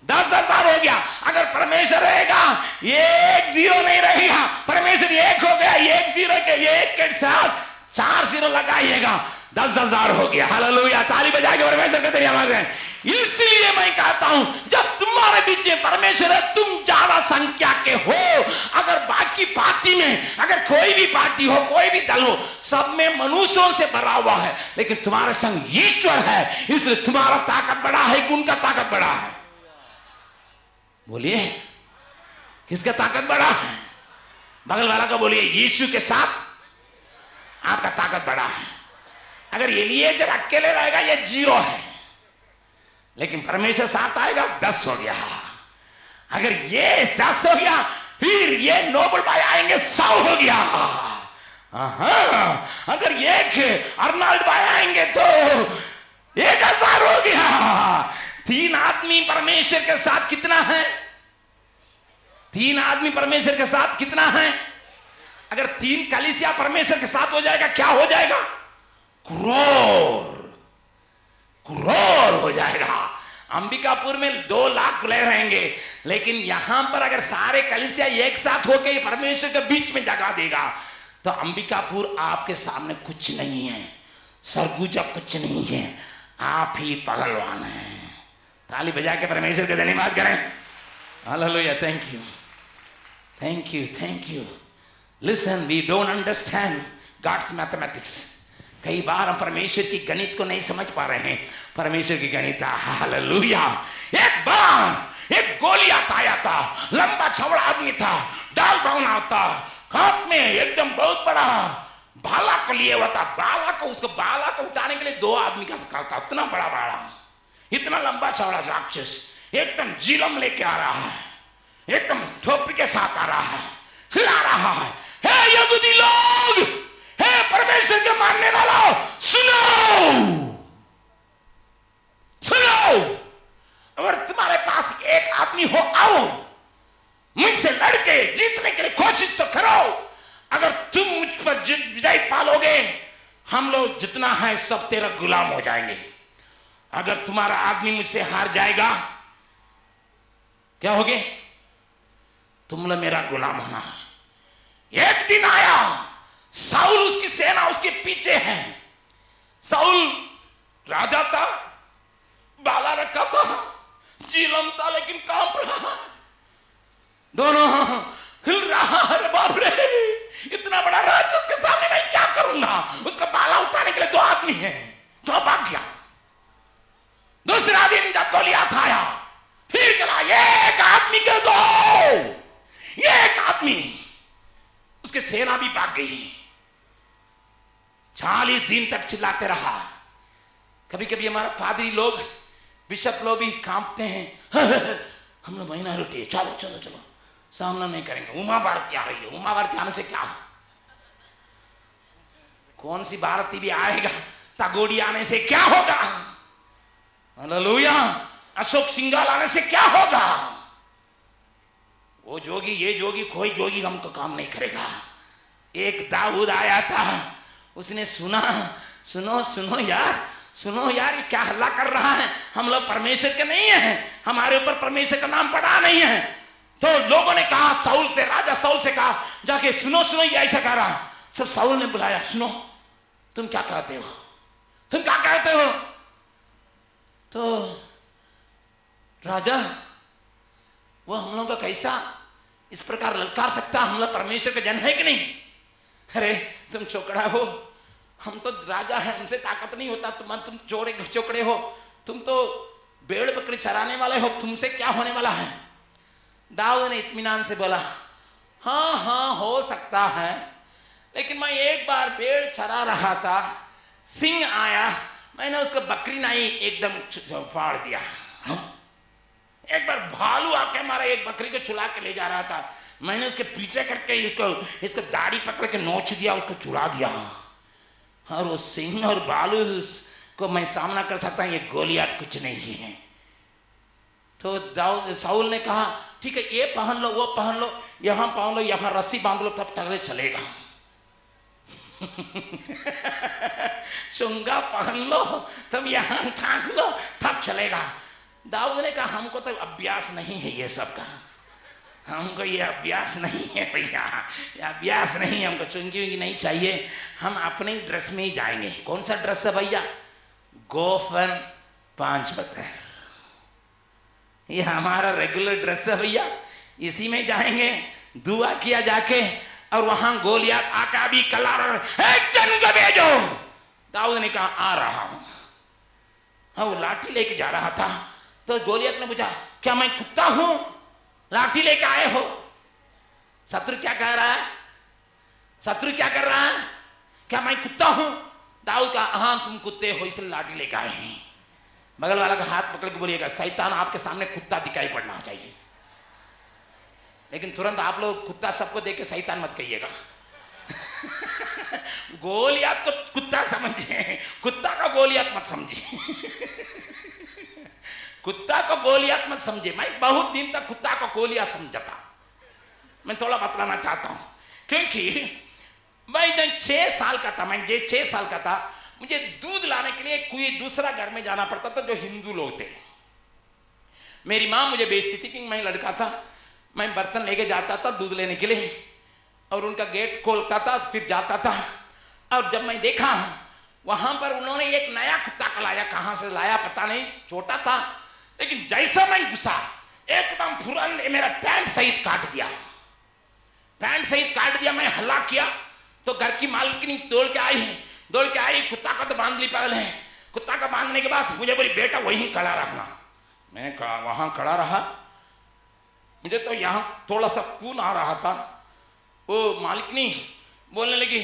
10,000 हो गया। अगर परमेश्वर रहेगा, ये 1 0 नहीं रहेगा। परमेश्वर एक हो गया, 1 0 के एक के साथ 4 0 लगाइएगा, 10,000 हो गया। हालेलुया। ताली बजा के परमेश्वर के धन्यवाद। इसलिए मैं कहता हूं, जब तुम्हारे बीच में परमेश्वर है, तुम ज्यादा संख्या के हो। अगर बाकी पार्टी में, अगर कोई भी पार्टी हो, कोई भी दल हो, सब में मनुष्यों से भरा हुआ है, लेकिन तुम्हारे संग ईश्वर है, इसलिए तुम्हारा ताकत बड़ा है कि उनका ताकत बड़ा है? बोलिए, किसका ताकत बड़ा है? बगल वाला का बोलिए, यीशु के साथ आपका ताकत बड़ा है। अगर एलिएजर अकेले रहेगा, ये 0 है, लेकिन परमेश्वर साथ आएगा, 10 हो गया। अगर ये 10 हो गया, फिर ये नोबल भाई आएंगे, 100 हो गया। अगर एक अर्नाल्ड भाई आएंगे तो 1000 हो गया। 3 आदमी परमेश्वर के साथ कितना है? 3 आदमी परमेश्वर के साथ कितना है? अगर 3 कलीसिया परमेश्वर के साथ हो जाएगा, क्या हो जाएगा? करोड़ हो जाएगा। अंबिकापुर में 2 लाख ले रहेंगे, लेकिन यहां पर अगर सारे कलीसिया एक साथ होकर परमेश्वर के बीच में जगा देगा, तो अंबिकापुर आपके सामने कुछ नहीं है, सरगुजा कुछ नहीं है, आप ही पहलवान हैं। ताली बजा के परमेश्वर के धन्यवाद करें। Hallelujah. Thank you thank you thank you. Listen, we don't understand God's mathematics. कई बार हम परमेश्वर की गणित को नहीं समझ पा रहे हैं। परमेश्वर की गणित, हालेलुया। एक बार एक गोलियात आया था, लंबा चौड़ा आदमी था, डाल बाउना था, हाथ में एकदम बहुत बड़ा भाला को लिए हुआ था। उसको भाला को उठाने के लिए 2 आदमी का था, इतना बड़ा भाला, इतना लंबा चौड़ा राक्षस एकदम जिलम लेके आ रहा है, एकदम ठोपरी के साथ आ रहा है, खिला रहा है। हे यहूदी लोग, हे परमेश्वर के मानने वालों, सुनो सुनो, अगर तुम्हारे पास एक आदमी हो, आओ मुझसे लड़के जीतने के लिए कोशिश तो करो। अगर तुम मुझ पर विजय पालोगे, हम लोग जितना है सब तेरा गुलाम हो जाएंगे। अगर तुम्हारा आदमी मुझसे हार जाएगा, क्या होगे? तुम लोग मेरा गुलाम होना है। एक दिन आया, साउल उसकी सेना उसके पीछे है। साउल राजा था, बाला रखा था, जीलम था, लेकिन कांप रहा, दोनों हिल रहा है। बाप रे, इतना बड़ा राक्षस के सामने मैं क्या करूंगा? उसका बाला उठाने के लिए 2 आदमी हैं। तो भाग गया। दूसरा दिन जब गोलियत आया, फिर चला, एक आदमी के दो, एक आदमी, उसके सेना भी भाग गई। 40 दिन तक चिल्लाते रहा। कभी कभी हमारा पादरी लोग, बिशप लोग भी कांपते हैं। हम लोग माइनॉरिटी, चलो चलो चलो, सामना नहीं करेंगे। उमा भारती आ रही है, उमा भारती आने से क्या, कौन सी भारती भी आएगा, तगोड़ी आने से क्या होगा, हालेलुया, अशोक सिंघाल आने से क्या होगा, वो जोगी ये जोगी, कोई जोगी हमको काम नहीं करेगा। एक दाऊद आया था, उसने सुना, सुनो सुनो यार, सुनो यार, ये क्या हल्ला कर रहा है, हम लोग परमेश्वर के नहीं हैं, हमारे ऊपर परमेश्वर का नाम पड़ा नहीं है। तो लोगों ने कहा साउल से, राजा साउल से कहा जाके, सुनो सुनो ये ऐसा कह रहा। सर साउल ने बुलाया, सुनो तुम क्या कहते हो, तुम क्या कहते हो। तो राजा वो हम लोगों का कैसा इस प्रकार ललकार सकता, हम लोग परमेश्वर के जन है कि नहीं। अरे तुम चौकड़ा हो, हम तो राजा है, हमसे ताकत नहीं होता, तुम चौकड़े हो, तुम तो भेड़ बकरी चराने वाले हो, तुमसे क्या होने वाला है। दाऊद ने इत्मीनान से बोला, हाँ हाँ हो सकता है, लेकिन मैं एक बार भेड़ चरा रहा था, सिंह आया, मैंने उसको बकरी नहीं एकदम फाड़ दिया। एक बार भालू आके हमारा एक बकरी को छुला के ले जा रहा था, मैंने उसके पीछे करके इसको दाढ़ी पकड़ के नोच दिया, उसको चुरा दिया। और वो सिंह और भालू को मैं सामना कर सकता हूं, ये गोलियत कुछ नहीं है। तो दाऊद साउल ने कहा, ठीक है ये पहन लो, वो पहन लो, यहां पहन लो, यहां रस्सी बांध लो, तब तक चलेगा। चुंगा पहन लो, तब यहां टांग लो, तब चलेगा। दाऊद ने कहा, हमको तो अभ्यास नहीं है ये सब का, हमको ये अभ्यास नहीं है भैया, ये अभ्यास नहीं है, हमको चुंगी वुंगी नहीं चाहिए, हम अपने ड्रेस में ही जाएंगे। कौन सा ड्रेस है भैया, गोफन 5 बतर, ये हमारा रेगुलर ड्रेस है भैया, इसी में जाएंगे, दुआ किया जाके, और वहां गोलियत आका भी कलार, एक जन को भेजो। दाऊद ने कहा आ रहा हूं। हाँ वो लाठी लेके जा रहा था, तो गोलियत ने पूछा, क्या मैं कुत्ता हूं, लाठी लेके आए हो। शत्रु क्या कह रहा है, शत्रु क्या कर रहा है, क्या मैं कुत्ता हूं। दाऊद का, हाँ तुम कुत्ते हो इसलिए लाठी लेके आए हैं। बगल वाला का हाथ पकड़ के बोलिएगा, शैतान आपके सामने कुत्ता दिखाई पड़ना चाहिए, लेकिन तुरंत आप लोग कुत्ता सबको देख के शैतान मत कहिएगा। गोलियत को कुत्ता समझे, कुत्ता का गोलियत मत समझे। कुत्ता को गोलियत मत समझे। मैं बहुत दिन तक कुत्ता को गोलियत समझता, मैं थोड़ा बतलाना चाहता हूं, क्योंकि मैं जब 6 साल का था, मैं 6 साल का था, मुझे दूध लाने के लिए कोई दूसरा घर में जाना पड़ता था जो हिंदू लोग थे। मेरी माँ मुझे बेचती थी कि मैं लड़का था, मैं बर्तन लेके जाता था दूध लेने के लिए, और उनका गेट खोलता था, फिर जाता था। और जब मैं देखा वहां पर उन्होंने एक नया कुत्ता को लाया, कहां से लाया पता नहीं, छोटा था, लेकिन जैसा मैं घुसा एकदम फुरन मेरा पैंट सहित काट दिया, पैंट सहित काट दिया। मैं हल्ला किया तो घर की मालकिन दौड़ के आई, कुत्ता का तो बांध ली पागल है। कुत्ता का बांधने के बाद मुझे बोली, बेटा वहीं खड़ा रखना। मैं वहां खड़ा रहा, मुझे तो यहाँ थोड़ा सा खून आ रहा था। वो मालिकनी बोलने लगी,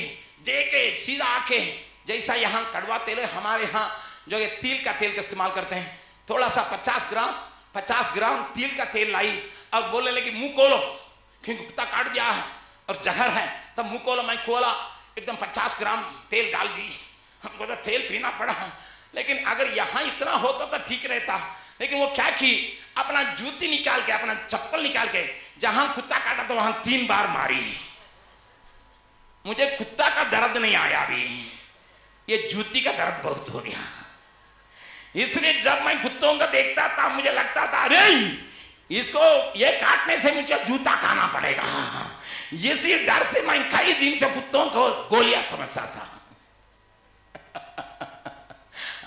जेके सीधा आके, जैसा यहाँ कड़वा तेल है, हमारे यहाँ जो ये तिल का तेल का इस्तेमाल करते हैं, थोड़ा सा 50 ग्राम तिल का तेल लाई और बोलने लगी, मुंह खोलो, क्योंकि कुत्ता काट दिया है और जहर है, तब मुंह खोलो। मैं खोला, एकदम 50 ग्राम तेल डाल दी। हमको तो तेल पीना पड़ा, लेकिन अगर यहाँ इतना होता तो ठीक रहता। लेकिन वो क्या की, अपना जूती निकाल के, अपना चप्पल निकाल के, जहां कुत्ता काटा तो वहां 3 बार मारी। मुझे कुत्ता का दर्द नहीं आया अभी, ये जूती का दर्द बहुत हो गया। इसलिए जब मैं कुत्तों को देखता था मुझे लगता था, अरे इसको ये काटने से मुझे जूता खाना पड़ेगा। इसी डर से मैं कई दिन से कुत्तों को गोलियां समझता था।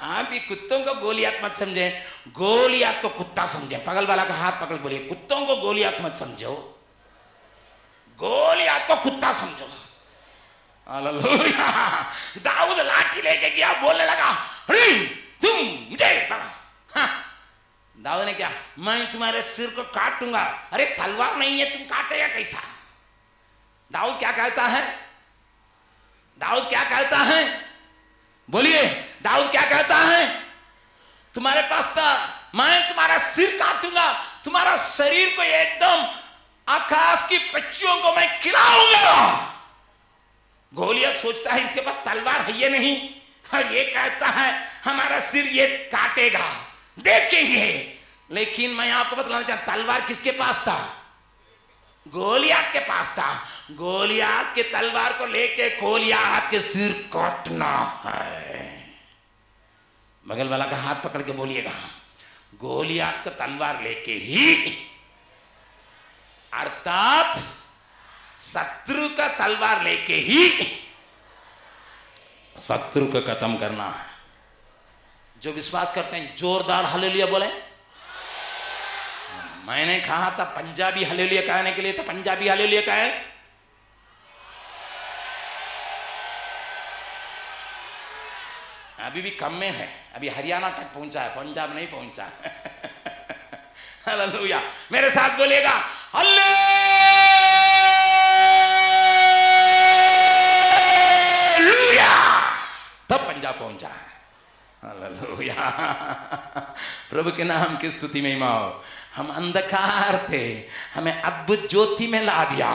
आप भी कुत्तों को गोलियात मत समझे, गोलियात को कुत्ता समझे। बगल वाला का हाथ पकड़ बोलिए, कुत्तों को गोलियात मत समझो, गोलियात को कुत्ता समझो। हालेलुया। दाऊद लाठी लेके गया, बोलने लगा, अरे तुम मुझे हाँ। दाऊद ने क्या, मैं तुम्हारे सिर को काटूंगा। अरे तलवार नहीं है, तुम काटेगा कैसा? दाऊद क्या कहता है? दाऊद क्या कहता है? बोलिए, दाऊद क्या कहता है? तुम्हारे पास था, मैं तुम्हारा सिर काटूंगा, तुम्हारा शरीर को एकदम आकाश की पक्षियों को मैं खिलाऊंगा। गोलियत सोचता है इसके पास तलवार है ये नहीं, और ये कहता है हमारा सिर ये काटेगा, देखेंगे। लेकिन मैं आपको बतलाना चाहता, तलवार किसके पास था? गोलियत के पास था। गोलियत के तलवार को लेके गोलियत के सिर काटना है। बगल वाला का हाथ पकड़ के बोलिएगा, गोलियत का तलवार लेके ही, अर्थात शत्रु का तलवार लेके ही शत्रु को खत्म करना है। जो विश्वास करते हैं जोरदार हालेलुया बोले। मैंने कहा था पंजाबी हालेलुया कहने के लिए, तो पंजाबी हालेलुया का है। अभी भी कम में है, अभी हरियाणा तक पहुंचा है, पंजाब नहीं पहुंचा। हालेलुया, मेरे साथ बोलिएगा हालेलुया, तब पंजाब पहुंचा है। हालेलुया, प्रभु के नाम की स्तुति में माओ। हम अंधकार थे, हमें अद्भुत ज्योति में ला दिया।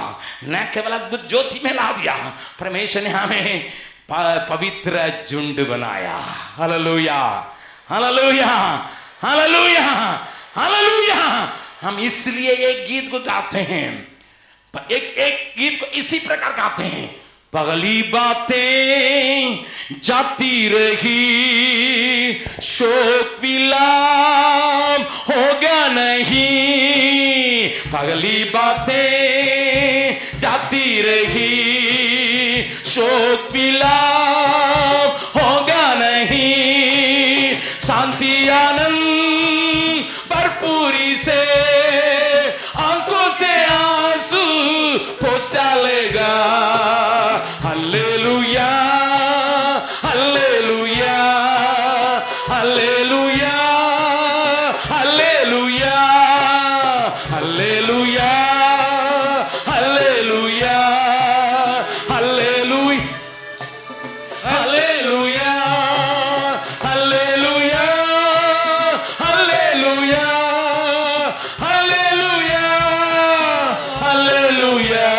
न केवल अद्भुत ज्योति में ला दिया, परमेश्वर ने हमें पवित्र झुंड बनाया। Hallelujah, hallelujah, hallelujah, hallelujah. हम इसलिए एक गीत को गाते हैं, एक गीत को इसी प्रकार गाते हैं। पगली बातें जाती रही, शोक विलाप होगा नहीं। पगली बातें जाती रही, शोक विलाप होगा नहीं। शांति आनंद भरपूरी से आंखों से आंसू पोंछ डालेगा। Hallelujah, hallelujah, hallelujah, hallelujah, hallelujah, hallelujah, hallelujah, hallelujah, hallelujah, hallelujah, hallelujah, hallelujah.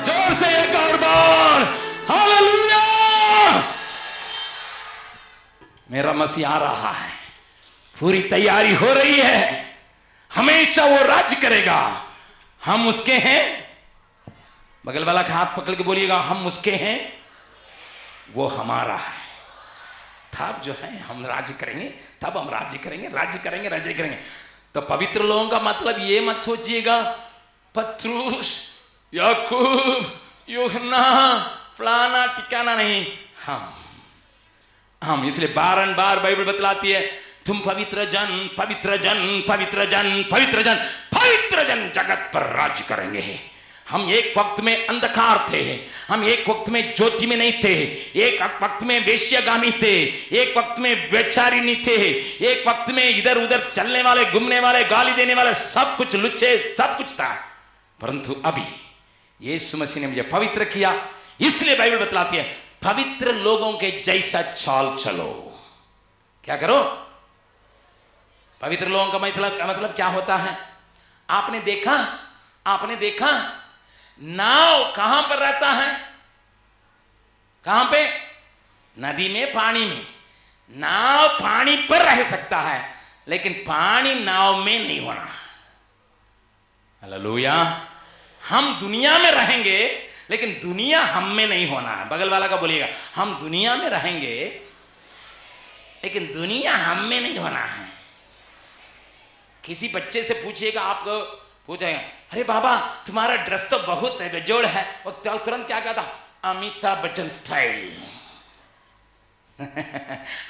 जोर से एक और बार हालेलुया। मेरा मसीह आ रहा है, पूरी तैयारी हो रही है, हमेशा वो राज्य करेगा। हम उसके हैं। बगल वाला का हाथ पकड़ के बोलिएगा, हम उसके हैं, वो हमारा है। तब जो है हम राज्य करेंगे, तब हम राज्य करेंगे, राज्य करेंगे, राज्य करेंगे। तो पवित्र लोगों का मतलब ये मत सोचिएगा पत्रुस, याकूब, यूहन्ना, फलाना ठिकाना नहीं। हम इसलिए बारंबार बाइबल बतलाती है, तुम पवित्र जन, पवित्र जन, पवित्र जन, पवित्र जन, पवित्र जन जगत पर राज्य करेंगे। हम एक वक्त में अंधकार थे, हम एक वक्त में ज्योति में नहीं थे, एक वक्त में वेश्यागामी थे, एक वक्त में व्यभिचारिणी थे, एक वक्त में इधर उधर चलने वाले, घूमने वाले, गाली देने वाले, सब कुछ लुच्चे, सब कुछ था। परंतु अभी यीशु मसीह ने मुझे पवित्र किया, इसलिए बाइबल बतलाती है पवित्र लोगों के जैसा चाल चलो। क्या करो? पवित्र लोगों का मतलब क्या होता है? आपने देखा नाव कहां पर रहता है? कहां पे? नदी में, पानी में। नाव पानी पर रह सकता है, लेकिन पानी नाव में नहीं होना। हालेलुया। हम दुनिया में रहेंगे, लेकिन दुनिया हम में नहीं होना है। बगल वाला का बोलिएगा, हम दुनिया में रहेंगे, लेकिन दुनिया हम में नहीं होना है। किसी बच्चे से पूछिएगा, आपको पूछेगा, अरे बाबा तुम्हारा ड्रेस तो बहुत है, बेजोड़ है, और तुरंत क्या कहता? अमिताभ बच्चन स्टाइल।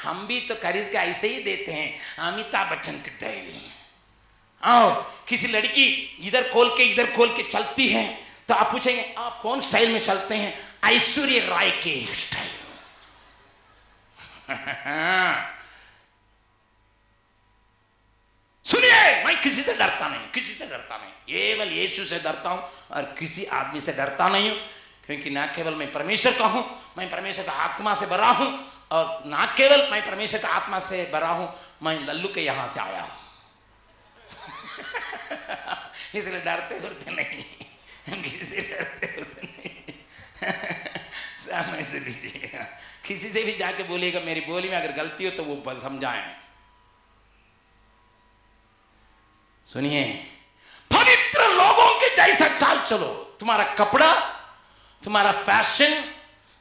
हम भी तो खरीद के ऐसे ही देते हैं, अमिताभ बच्चन की स्टाइल। आओ, किसी लड़की इधर खोल के चलती है, तो आप पूछेंगे आप कौन स्टाइल में चलते हैं? ऐश्वर्या राय के स्टाइल। सुनिए, मैं किसी से डरता नहीं, किसी से डरता नहीं, केवल यीशु से डरता हूं और किसी आदमी से डरता नहीं हूं, क्योंकि ना केवल मैं परमेश्वर का हूं, मैं परमेश्वर का आत्मा से भरा हूं, और ना केवल मैं परमेश्वर का आत्मा से भरा हूं, मैं लल्लू के यहां से आया हूं। इसलिए डरते उड़ते नहीं, किसी से डरते उड़ते नहीं। समझ लीजिएगा, किसी से भी जाके बोलिएगा मेरी बोली में अगर गलती हो तो वो समझाएं। सुनिए, पवित्र लोगों के जैसा चाल चलो। तुम्हारा कपड़ा, तुम्हारा फैशन,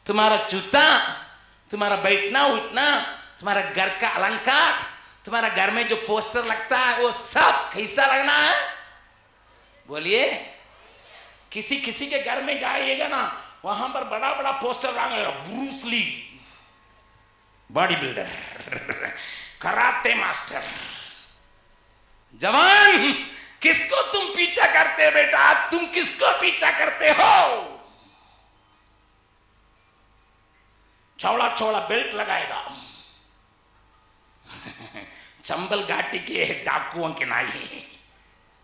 तुम्हारा जूता, तुम्हारा बैठना उठना, तुम्हारा घर का अलंकार, तुम्हारा घर में जो पोस्टर लगता है वो सब कैसा लगना है? बोलिए। किसी किसी के घर में जाइएगा ना, वहां पर बड़ा बड़ा पोस्टर लगेगा, Bruce Lee body builder, karate master. जवान, किसको तुम पीछा करते बेटा? तुम किसको पीछा करते हो? चौड़ा चौड़ा बेल्ट लगाएगा, चंबल घाटी के डाकुओं के नाई।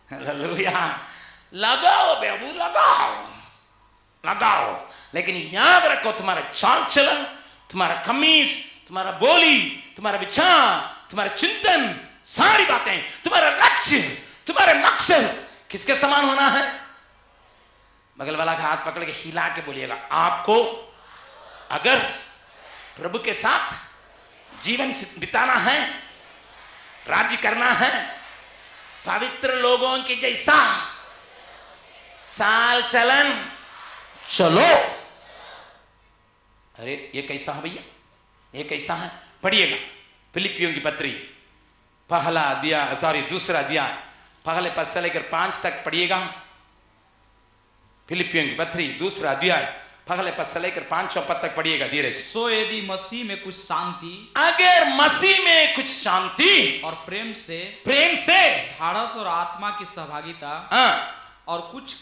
हालेलुया। लगाओ बेबू, लगाओ लगाओ, लेकिन याद रखो तुम्हारा चाल चलन, तुम्हारा कमीज, तुम्हारा बोली, तुम्हारा विचार, तुम्हारा चिंतन, सारी बातें, तुम्हारा लक्ष्य, तुम्हारे मकसद किसके समान होना है? बगल वाला का हाथ पकड़ के हिला के बोलिएगा, आपको अगर प्रभु के साथ जीवन बिताना है, राजी करना है, पवित्र लोगों के जैसा चाल चलन चलो। अरे ये कैसा है भैया, ये कैसा है? पढ़िएगा फिलिपियों की पत्री पहला अध्याय, दूसरा अध्याय, पहले पद से लेकर 5 तक पढ़िएगा। फिलिपियों की पत्री दूसरा अध्याय, पहले पद से लेकर 5 पद तक पढ़िएगा धीरे से। सो यदि मसीह में कुछ शांति, अगर मसीह में कुछ शांति और प्रेम से ढाढ़स और आत्मा की सहभागिता, और कुछ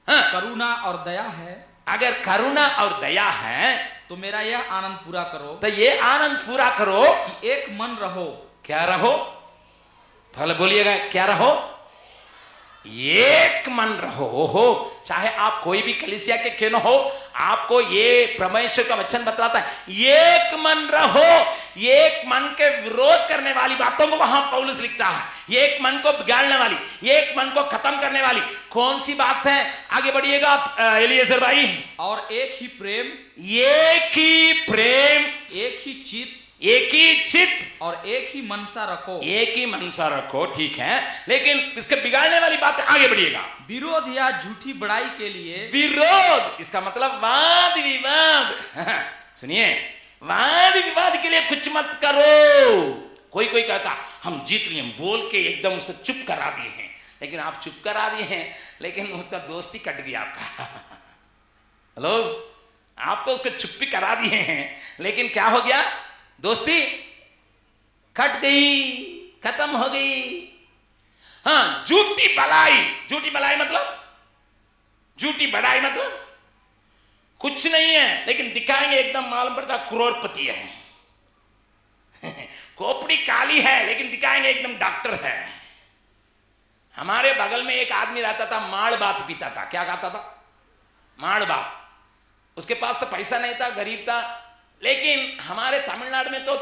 करुणा और दया है, अगर करुणा और दया है तो मेरा यह आनंद पूरा करो, तो ये आनंद पूरा करो कि एक मन रहो। क्या रहो? पहले बोलिएगा, क्या रहो? एक मन रहो। हो चाहे आप कोई भी कलीसिया के क्यों न हो, आपको ये परमेश्वर का वचन बतलाता है, एक मन रहो। एक मन के विरोध करने वाली बातों को वहां पौलुस लिखता है, एक मन को बिगाड़ने वाली, एक मन को खत्म करने वाली कौन सी बात है? आगे बढ़िएगा आप एलिएजर भाई। और एक ही प्रेम, एक ही प्रेम, एक ही चित्त, एक ही चित्त और एक ही मनसा रखो। एक ही मनसा रखो, ठीक है, लेकिन इसके बिगाड़ने वाली बात आगे बढ़िएगा। विरोध या झूठी बड़ाई के लिए, विरोध इसका मतलब वाद विवाद। सुनिए, वाद विवाद के लिए कुछ मत करो। कोई कोई कहता हम जीत लिए, बोल के एकदम उसको चुप करा दिए हैं, लेकिन आप चुप करा दिए हैं, लेकिन उसका दोस्ती कट गया आपका। हेलो, आप तो उसको चुप भी करा दिए हैं, लेकिन क्या हो गया? दोस्ती कट गई, खत्म हो गई। हाँ, झूठी भलाई, झूठी भलाई मतलब, झूठी बड़ाई मतलब कुछ नहीं है, लेकिन दिखाएंगे एकदम मालूम पड़ता करोड़पति है। खोपड़ी काली है, लेकिन दिखाएंगे एकदम डॉक्टर है। हमारे बगल में एक आदमी रहता था, माड़ बात पीता था। क्या खाता था? माड़ बात। उसके पास तो पैसा नहीं था, गरीब था, लेकिन हमारे तमिलनाडु में तो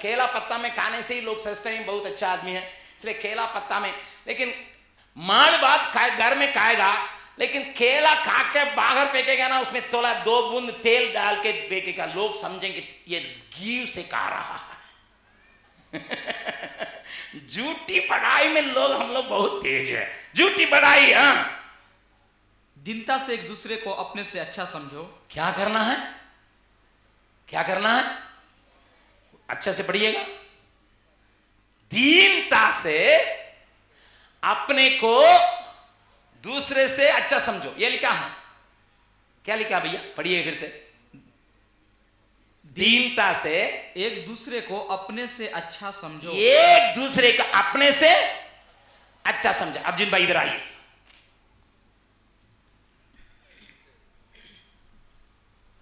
केला पत्ता में खाने से ही लोग सोचते हैं बहुत अच्छा आदमी है, इसलिए केला पत्ता में। लेकिन माड़ बात घर में खाएगा, लेकिन केला खा के बाहर फेंकेगा ना, उसमें थोड़ा 2 बूंद तेल डाल के फेंकेगा, लोग समझेंगे ये घी से खा रहा है। झूठी बड़ाई में लोग, हम लोग बहुत तेज है। झूठी बड़ाई। हाँ, दीनता से एक दूसरे को अपने से अच्छा समझो। क्या करना है? क्या करना है? अच्छा से पढ़िएगा। दीनता से अपने को दूसरे से अच्छा समझो, ये लिखा है। क्या लिखा भैया? पढ़िए फिर से। दीनता से एक दूसरे को अपने से अच्छा समझो। एक दूसरे को अपने से अच्छा समझो। अब जिन भाई इधर आइए।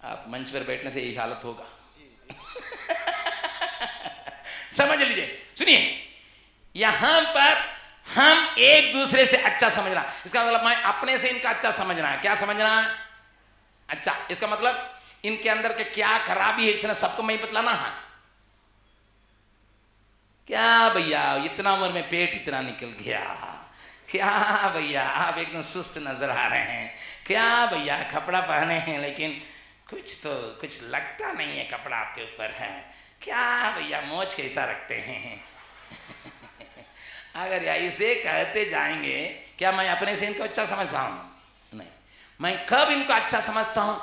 आप मंच पर बैठने से यही हालत होगा। समझ लीजिए, सुनिए, यहां पर हम एक दूसरे से अच्छा समझना, इसका मतलब मैं अपने से इनका अच्छा समझना है। क्या समझना है? अच्छा। इसका मतलब इनके अंदर के क्या खराबी है इसने सबको मैं बतलाना है। क्या भैया इतना उम्र में पेट इतना निकल गया, क्या भैया आप एकदम सुस्त नजर आ रहे हैं, क्या भैया कपड़ा पहने हैं लेकिन कुछ लगता नहीं है कपड़ा आपके ऊपर है, क्या भैया मोच कैसा रखते हैं। अगर ऐसे कहते जाएंगे, क्या मैं अपने से इनको अच्छा समझता हूं? नहीं। मैं कब इनको अच्छा समझता हूं?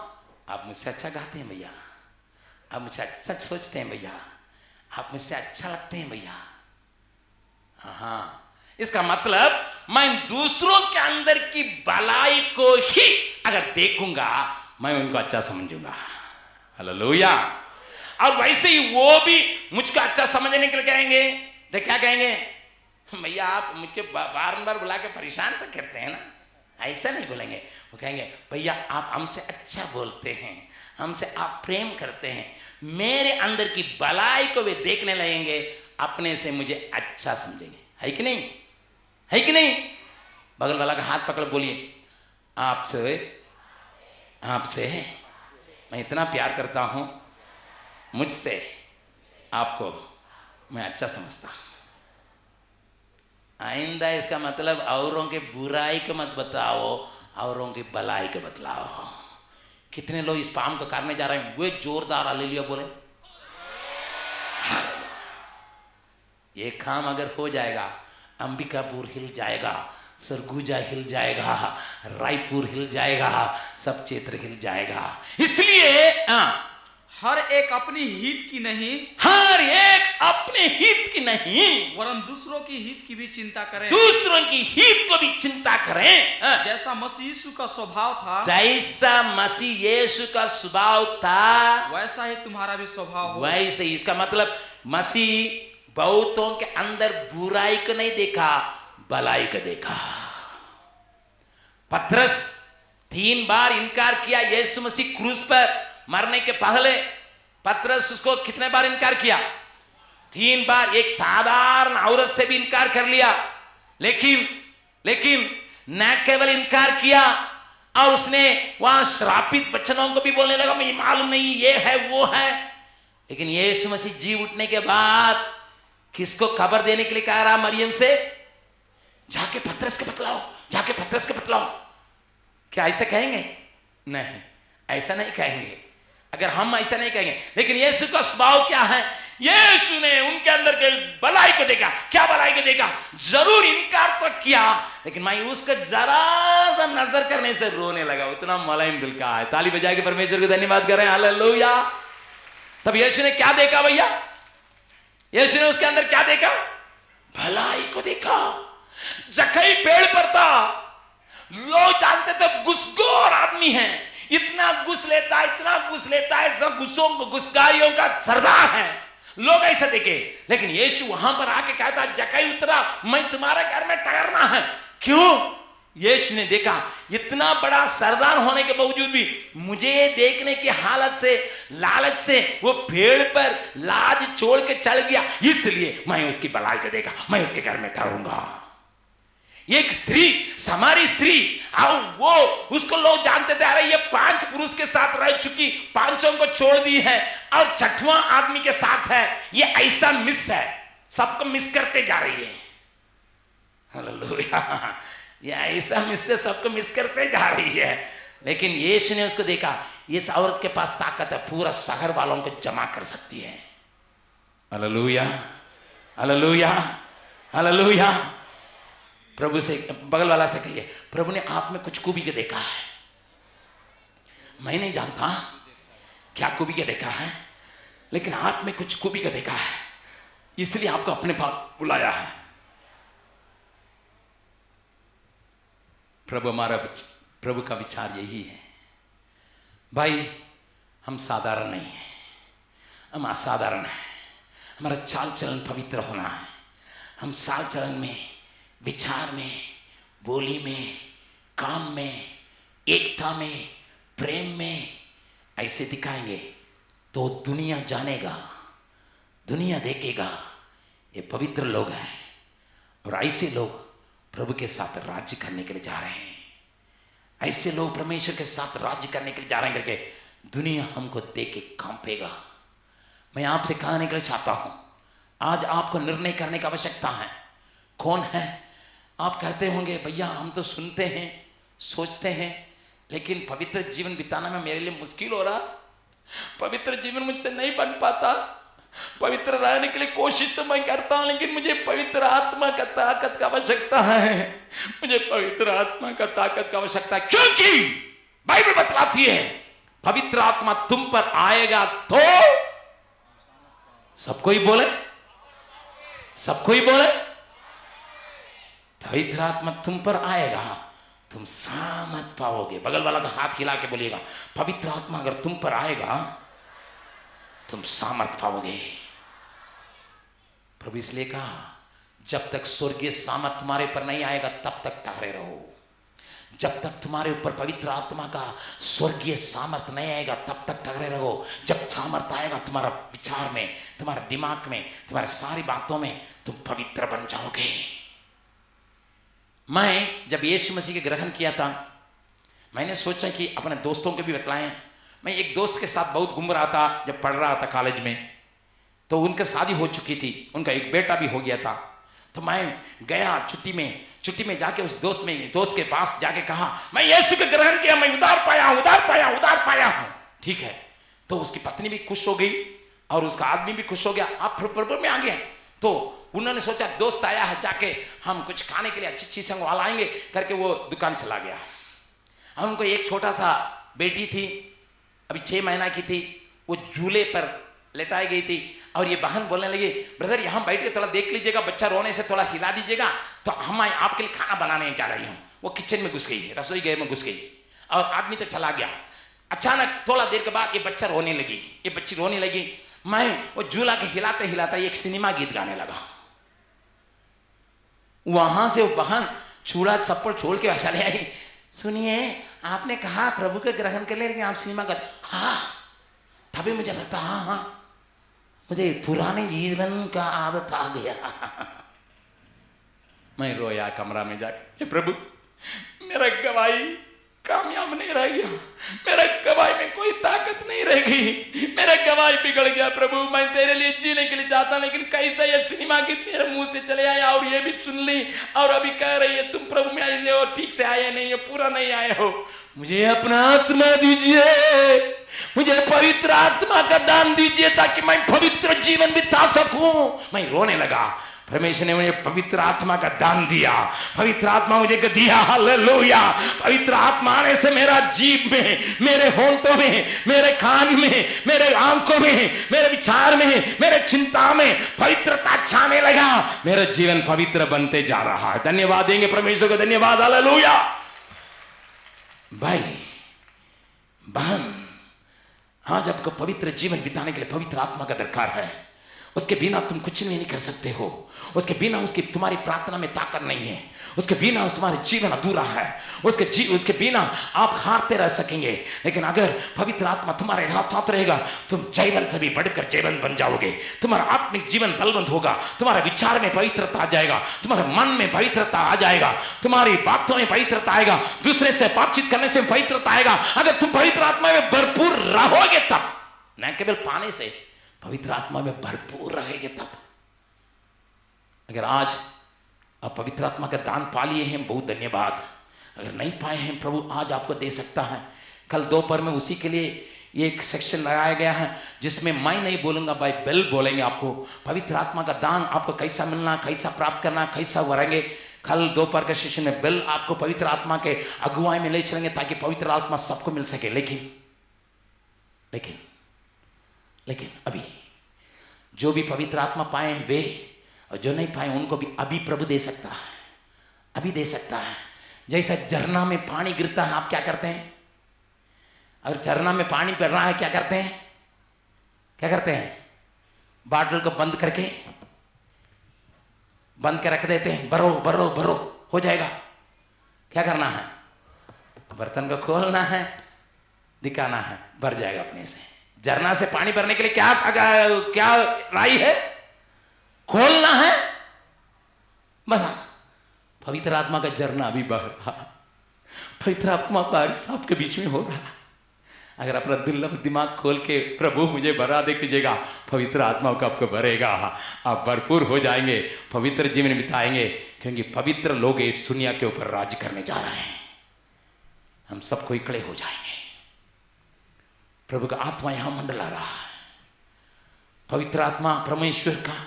आप मुझसे अच्छा गाते हैं भैया, आप मुझसे अच्छा सोचते हैं भैया, आप मुझसे अच्छा लगते हैं भैया। हाँ, इसका मतलब मैं दूसरों के अंदर की भलाई को ही अगर देखूंगा मैं उनको अच्छा समझूंगा। हालेलुया। और वैसे ही वो भी मुझको अच्छा समझने के लिए कहेंगे तो क्या कहेंगे? भैया आप मुझे बार बार बुला के परेशान तो करते हैं ना, ऐसा नहीं बोलेंगे। वो कहेंगे भैया आप हमसे अच्छा बोलते हैं, हमसे आप प्रेम करते हैं, मेरे अंदर की भलाई को वे देखने लगेंगे, अपने से मुझे अच्छा समझेंगे। है कि नहीं? है कि नहीं? बगल वाला का हाथ पकड़ बोलिए, आपसे मैं इतना प्यार करता हूं, मुझसे आपको मैं अच्छा समझता हूं। आइंदा इसका मतलब औरों के बुराई को मत बताओ, औरों की भलाई को बतलाओ। कितने लोग इस काम को करने जा रहे हैं? वे जोरदार हालेलुया बोले। ये काम अगर हो जाएगा, अंबिकापुर हिल जाएगा, सरगुजा हिल जाएगा, रायपुर हिल जाएगा, सब क्षेत्र हिल जाएगा। इसलिए हर एक अपनी हित की नहीं, हर एक अपने हित की नहीं, वरन दूसरों की हित की भी चिंता करें। दूसरों की हित को भी चिंता करें। जैसा मसीह यीशु का स्वभाव था, जैसा मसीह यीशु का स्वभाव था, वैसा ही तुम्हारा भी स्वभाव हो। वैसे ही। इसका मतलब मसीह बहुतों के अंदर बुराई को नहीं देखा, भलाई को देखा। पतरस 3 बार इनकार किया यीशु मसीह क्रूस पर मरने के पहले। पतरस उसको कितने बार इनकार किया? 3 बार। एक साधारण औरत से भी इनकार कर लिया, लेकिन न केवल इनकार किया, और उसने वहां श्रापित वचनों को भी बोलने लगा, मुझे मालूम नहीं ये है वो है। लेकिन यीशु मसीह जी उठने के बाद किसको खबर देने के लिए कह रहा? मरियम से, जाके पतरस के बतलाओ, जाके पतरस के बतलाओ। क्या ऐसा कहेंगे? नहीं, ऐसा नहीं कहेंगे। अगर हम ऐसा नहीं कहेंगे, लेकिन यीशु का स्वभाव क्या है? यीशु ने उनके अंदर के भलाई को देखा। क्या भलाई को देखा? जरूर इनकार तो किया, लेकिन मैं उसका जरा सा नजर करने से रोने लगा। उतना मुलायम दिल का है। ताली बजा के परमेश्वर को धन्यवाद करें। हालेलुया। तब यीशु ने क्या देखा भैया? यीशु ने उसके अंदर क्या देखा? भलाई को देखा। जक्कई पेड़ पर था, लोग जानते थे घुसखोर आदमी है, इतना घुस लेता है, सब घुसकारियों का सरदार है। लोग ऐसा देखे, लेकिन यीशु वहां पर आके कहता, जक्कई उतरा, मैं तुम्हारे घर में ठहरना है। क्यों? यीशु ने देखा इतना बड़ा सरदार होने के बावजूद भी मुझे देखने की हालत से, लालच से वो पेड़ पर लाज छोड़ के चल गया, इसलिए मैं उसकी भलाई को देखा, मैं उसके घर में ठहरूंगा। एक स्त्री, समारी स्त्री, और वो उसको लोग जानते थे, अरे ये 5 पुरुष के साथ रह चुकी, 5 को छोड़ दी है, और 6वां आदमी के साथ है। ये ऐसा मिस है, सबको मिस करते जा रही है। हालेलुया। ये ऐसा मिस से सबको मिस करते जा रही है। लेकिन यीशु ने उसको देखा, इस औरत के पास ताकत है, पूरा शहर वालों को जमा कर सकती है। Hallelujah, hallelujah, hallelujah. प्रभु से, बगल वाला से कहिए, प्रभु ने आप में कुछ खूबी को देखा है। मैं नहीं जानता क्या खूबी को देखा है, लेकिन आप में कुछ खूबी को देखा है, इसलिए आपको अपने पास बुलाया है। प्रभु का विचार यही है, भाई हम साधारण नहीं है, हम असाधारण है। हमारा चाल चलन पवित्र होना है। हम चाल चलन में, विचार में, बोली में, काम में, एकता में, प्रेम में ऐसे दिखाएंगे तो दुनिया जानेगा, दुनिया देखेगा ये पवित्र लोग हैं और ऐसे लोग प्रभु के साथ राज्य करने के लिए जा रहे हैं। ऐसे लोग परमेश्वर के साथ राज्य करने के लिए जा रहे हैं करके दुनिया हमको देख के कांपेगा। मैं आपसे कहने के लिए चाहता हूं, आज आपको निर्णय करने की आवश्यकता है। कौन है? आप कहते होंगे भैया हम तो सुनते हैं, सोचते हैं, लेकिन पवित्र जीवन बिताना में मेरे लिए मुश्किल हो रहा, पवित्र जीवन मुझसे नहीं बन पाता। पवित्र रहने के लिए कोशिश तो मैं करता हूं, लेकिन मुझे पवित्र आत्मा का ताकत की आवश्यकता है। मुझे पवित्र आत्मा का ताकत की आवश्यकता है, क्योंकि बाइबल बतलाती है पवित्र आत्मा तुम पर आएगा तो सबको ही बोले, सबको ही बोले, पवित्र आत्मा तुम पर आएगा तुम सामर्थ पाओगे। बगल वाला का हाथ हिला के बोलिएगा, पवित्र आत्मा अगर तुम पर आएगा तुम सामर्थ पाओगे। प्रभु इसलिए कहा जब तक स्वर्गीय सामर्थ तुम्हारे पर नहीं आएगा तब तक ठहरे रहो। जब तक तुम्हारे ऊपर पवित्र आत्मा का स्वर्गीय सामर्थ नहीं आएगा तब तक ठहरे रहो। जब सामर्थ आएगा तुम्हारा विचार में, तुम्हारे दिमाग में, तुम्हारी सारी बातों में, तुम पवित्र बन जाओगे। मैं जब यीशु मसीह के ग्रहण किया था, मैंने सोचा कि अपने दोस्तों को भी बतलाएं। मैं एक दोस्त के साथ बहुत घूम रहा था जब पढ़ रहा था कॉलेज में, तो उनकी शादी हो चुकी थी, उनका एक बेटा भी हो गया था। तो मैं गया छुट्टी में जाके उस दोस्त के पास जाके कहा मैं यीशु के ग्रहण किया, मैं उधार पाया हूं। ठीक है, तो उसकी पत्नी भी खुश हो गई और उसका आदमी भी खुश हो गया। आप प्रभु में आ गए, तो उन्होंने सोचा दोस्त आया है, जाके हम कुछ खाने के लिए अच्छी संग लाएंगे करके वो दुकान चला गया। और उनको एक छोटा सा बेटी थी, अभी 6 महीना की थी, वो झूले पर लेटाई गई थी। और ये बहन बोलने लगी ब्रदर यहाँ बैठ के थोड़ा देख लीजिएगा, बच्चा रोने से थोड़ा हिला दीजिएगा, तो हम आपके लिए खाना बनाने जा रही हूँ। वो किचन में घुस गई, रसोई घर में घुस गई और आदमी तो चला गया। अचानक थोड़ा देर के बाद ये बच्ची रोने लगी। मैं वो झूला के हिलाते हिलाते एक सिनेमा गीत गाने लगा। वहां से वो बहन चूड़ा चप्पल छोड़ के चले आई, सुनिए आपने कहा प्रभु के ग्रहण के लिए आप सिनेमा गाते। हाँ, तभी मुझे लगता हाँ मुझे पुराने जीवन का आदत आ गया। मैं रोया कमरा में जाके, प्रभु मेरा गवाही कामयाब नहीं रह गया, मेरा गवाही में कोई ताकत नहीं रह गई, मेरा गवाही बिगड़ गया। प्रभु मैं तेरे लिए जीने के लिए चाहता, लेकिन कैसा ये सिनेमा गीत मेरे मुंह से चले आया और ये भी सुन ली और अभी कह रही है तुम प्रभु में आए हो, ठीक से आए नहीं हो, पूरा नहीं आए हो। मुझे अपना आत्मा दीजिए, मुझे पवित्र आत्मा का दान दीजिए ताकि मैं पवित्र जीवन बिता सकूं। मैं रोने लगा। परमेश्वर ने मुझे पवित्र आत्मा का दान दिया, पवित्र आत्मा मुझे दिया। हालेलुया। पवित्र आत्मा आने से मेरा जीव में, मेरे होंठों में, मेरे कान में, मेरे आंखों में, मेरे विचार में, मेरे चिंता में पवित्रता छाने लगा। मेरा जीवन पवित्र बनते जा रहा है। धन्यवाद देंगे परमेश्वर को, धन्यवाद। हालेलुया। भाई बहन, आज आपको पवित्र जीवन बिताने के लिए पवित्र आत्मा का दरकार है। उसके बिना तुम कुछ नहीं कर सकते हो। उसके बिना उसकी तुम्हारी प्रार्थना में ताकत नहीं है। उसके बिना तुम्हारा जीवन अधूरा है। उसके बिना आप हारते रह सकेंगे, लेकिन अगर पवित्र आत्मा तुम्हारे साथ रहेगा तुम जीवन से भी बढ़कर जीवन बन जाओगे। तुम्हारा आत्मिक जीवन बलवंत होगा, तुम्हारे विचार में पवित्रता आ जाएगा, तुम्हारे मन में पवित्रता आ जाएगा, तुम्हारी बातों में पवित्रता आएगा, दूसरे से बातचीत करने से पवित्रता आएगा। अगर तुम पवित्र आत्मा में भरपूर रहोगे तब, न केवल पाने से, पवित्र आत्मा में भरपूर रहेंगे तब। अगर आज आप पवित्र आत्मा का दान पा लिए हैं, बहुत धन्यवाद। अगर नहीं पाए हैं, प्रभु आज आपको दे सकता है। कल दोपहर में उसी के लिए एक सेक्शन लगाया गया है जिसमें मैं नहीं बोलूंगा, भाई बेल बोलेंगे आपको। पवित्र आत्मा का दान आपको कैसा मिलना, कैसा प्राप्त करना, कैसा वरेंगे। कल दोपहर के सेशन में बेल आपको पवित्र आत्मा के अगुवाई में ले चलेंगे ताकि पवित्र आत्मा सबको मिल सके। लेकिन अभी जो भी पवित्र आत्मा पाए वे, और जो नहीं पाए उनको भी अभी प्रभु दे सकता है, अभी दे सकता है। जैसा झरना में पानी गिरता है, आप क्या करते हैं? अगर झरना में पानी गिर रहा है क्या करते हैं? बाटल को बंद के रख देते हैं। भरो हो जाएगा। क्या करना है? बर्तन को खोलना है, दिखाना है, भर जाएगा अपने से। झरना से पानी भरने के लिए क्या राई है? खोलना है, बस पवित्र आत्मा का झरना अभी बह रहा, पवित्र आत्मा बारिश आपके बीच में हो रहा है। अगर अपना दिल और दिमाग खोल के प्रभु मुझे भरा दे कीजिएगा, पवित्र आत्मा को आपको भरेगा, आप भरपूर हो जाएंगे, पवित्र जीवन बिताएंगे, क्योंकि पवित्र लोग इस दुनिया के ऊपर राज करने जा रहे हैं। हम सबको इकट्ठे हो जाएंगे। प्रभु का आत्मा यहां मंडला रहा है। पवित्र आत्मा, परमेश्वर का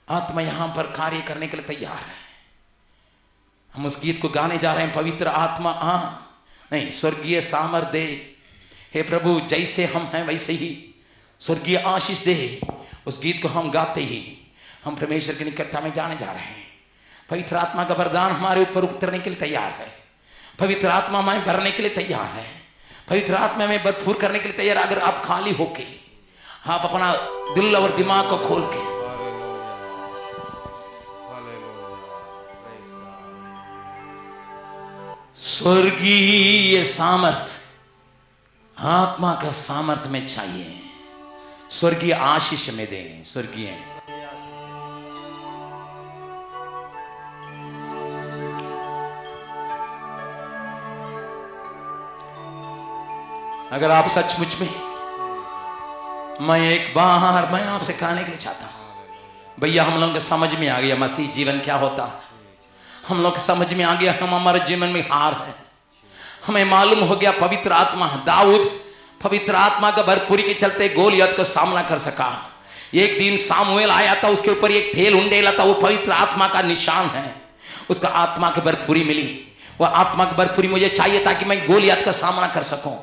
आत्मा यहां पर कार्य करने के लिए तैयार है। हम उस गीत को गाने जा रहे हैं, पवित्र आत्मा आ, नहीं, स्वर्गीय सामर्थ दे, हे प्रभु जैसे हम हैं वैसे ही स्वर्गीय आशीष दे। उस गीत को हम गाते ही हम परमेश्वर की निकटता में जाने जा रहे हैं। पवित्र आत्मा का वरदान हमारे ऊपर उतरने के लिए तैयार है। पवित्र आत्मा हमें भरने के लिए तैयार है। पवित्र आत्मा में भरपूर करने के लिए तैयार। अगर आप खाली होके, आप अपना दिल और दिमाग को खोल के, स्वर्गीय सामर्थ, आत्मा का सामर्थ्य में चाहिए, स्वर्गीय आशीष में दें। स्वर्गीय अगर आप सचमुच में, मैं एक बार मैं आपसे कहने के लिए चाहता हूं, भैया हम लोगों को समझ में आ गया मसीह जीवन क्या होता। हम लोग समझ में आ गया हम हमारे जीवन में हार है। हमें मालूम हो गया पवित्र आत्मा, दाऊद पवित्र आत्मा का भरपूरी के चलते गोलियत का सामना कर सका। एक दिन सामुएल आया था, उसके ऊपर एक थेल उंडेला था, वो पवित्र आत्मा का निशान है। उसका आत्मा की भरपूरी मिली। वह आत्मा की भरपूरी मुझे चाहिए ताकि मैं गोलियत का सामना कर सकूं,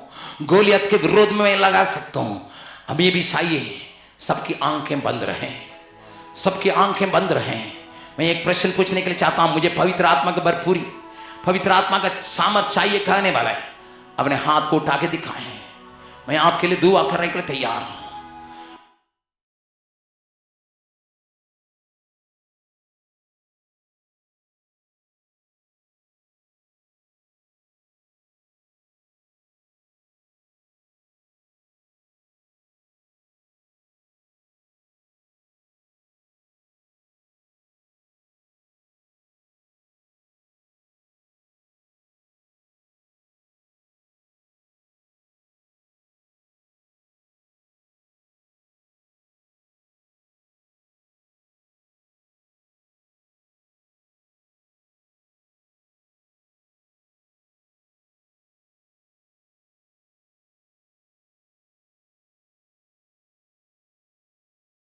गोलियत के विरोध में मैं लगा सकता हूं। अब ये भी चाहिए सबकी आंखें बंद रहें, सबकी आंखें बंद रहें। मैं एक प्रश्न पूछने के लिए चाहता हूं, मुझे पवित्र आत्मा की भरपूरी, पवित्र आत्मा का सामर्थ चाहिए कहने वाला है, अपने हाथ को उठा के दिखाएं। मैं आपके लिए दुआ करने के लिए तैयार हूं।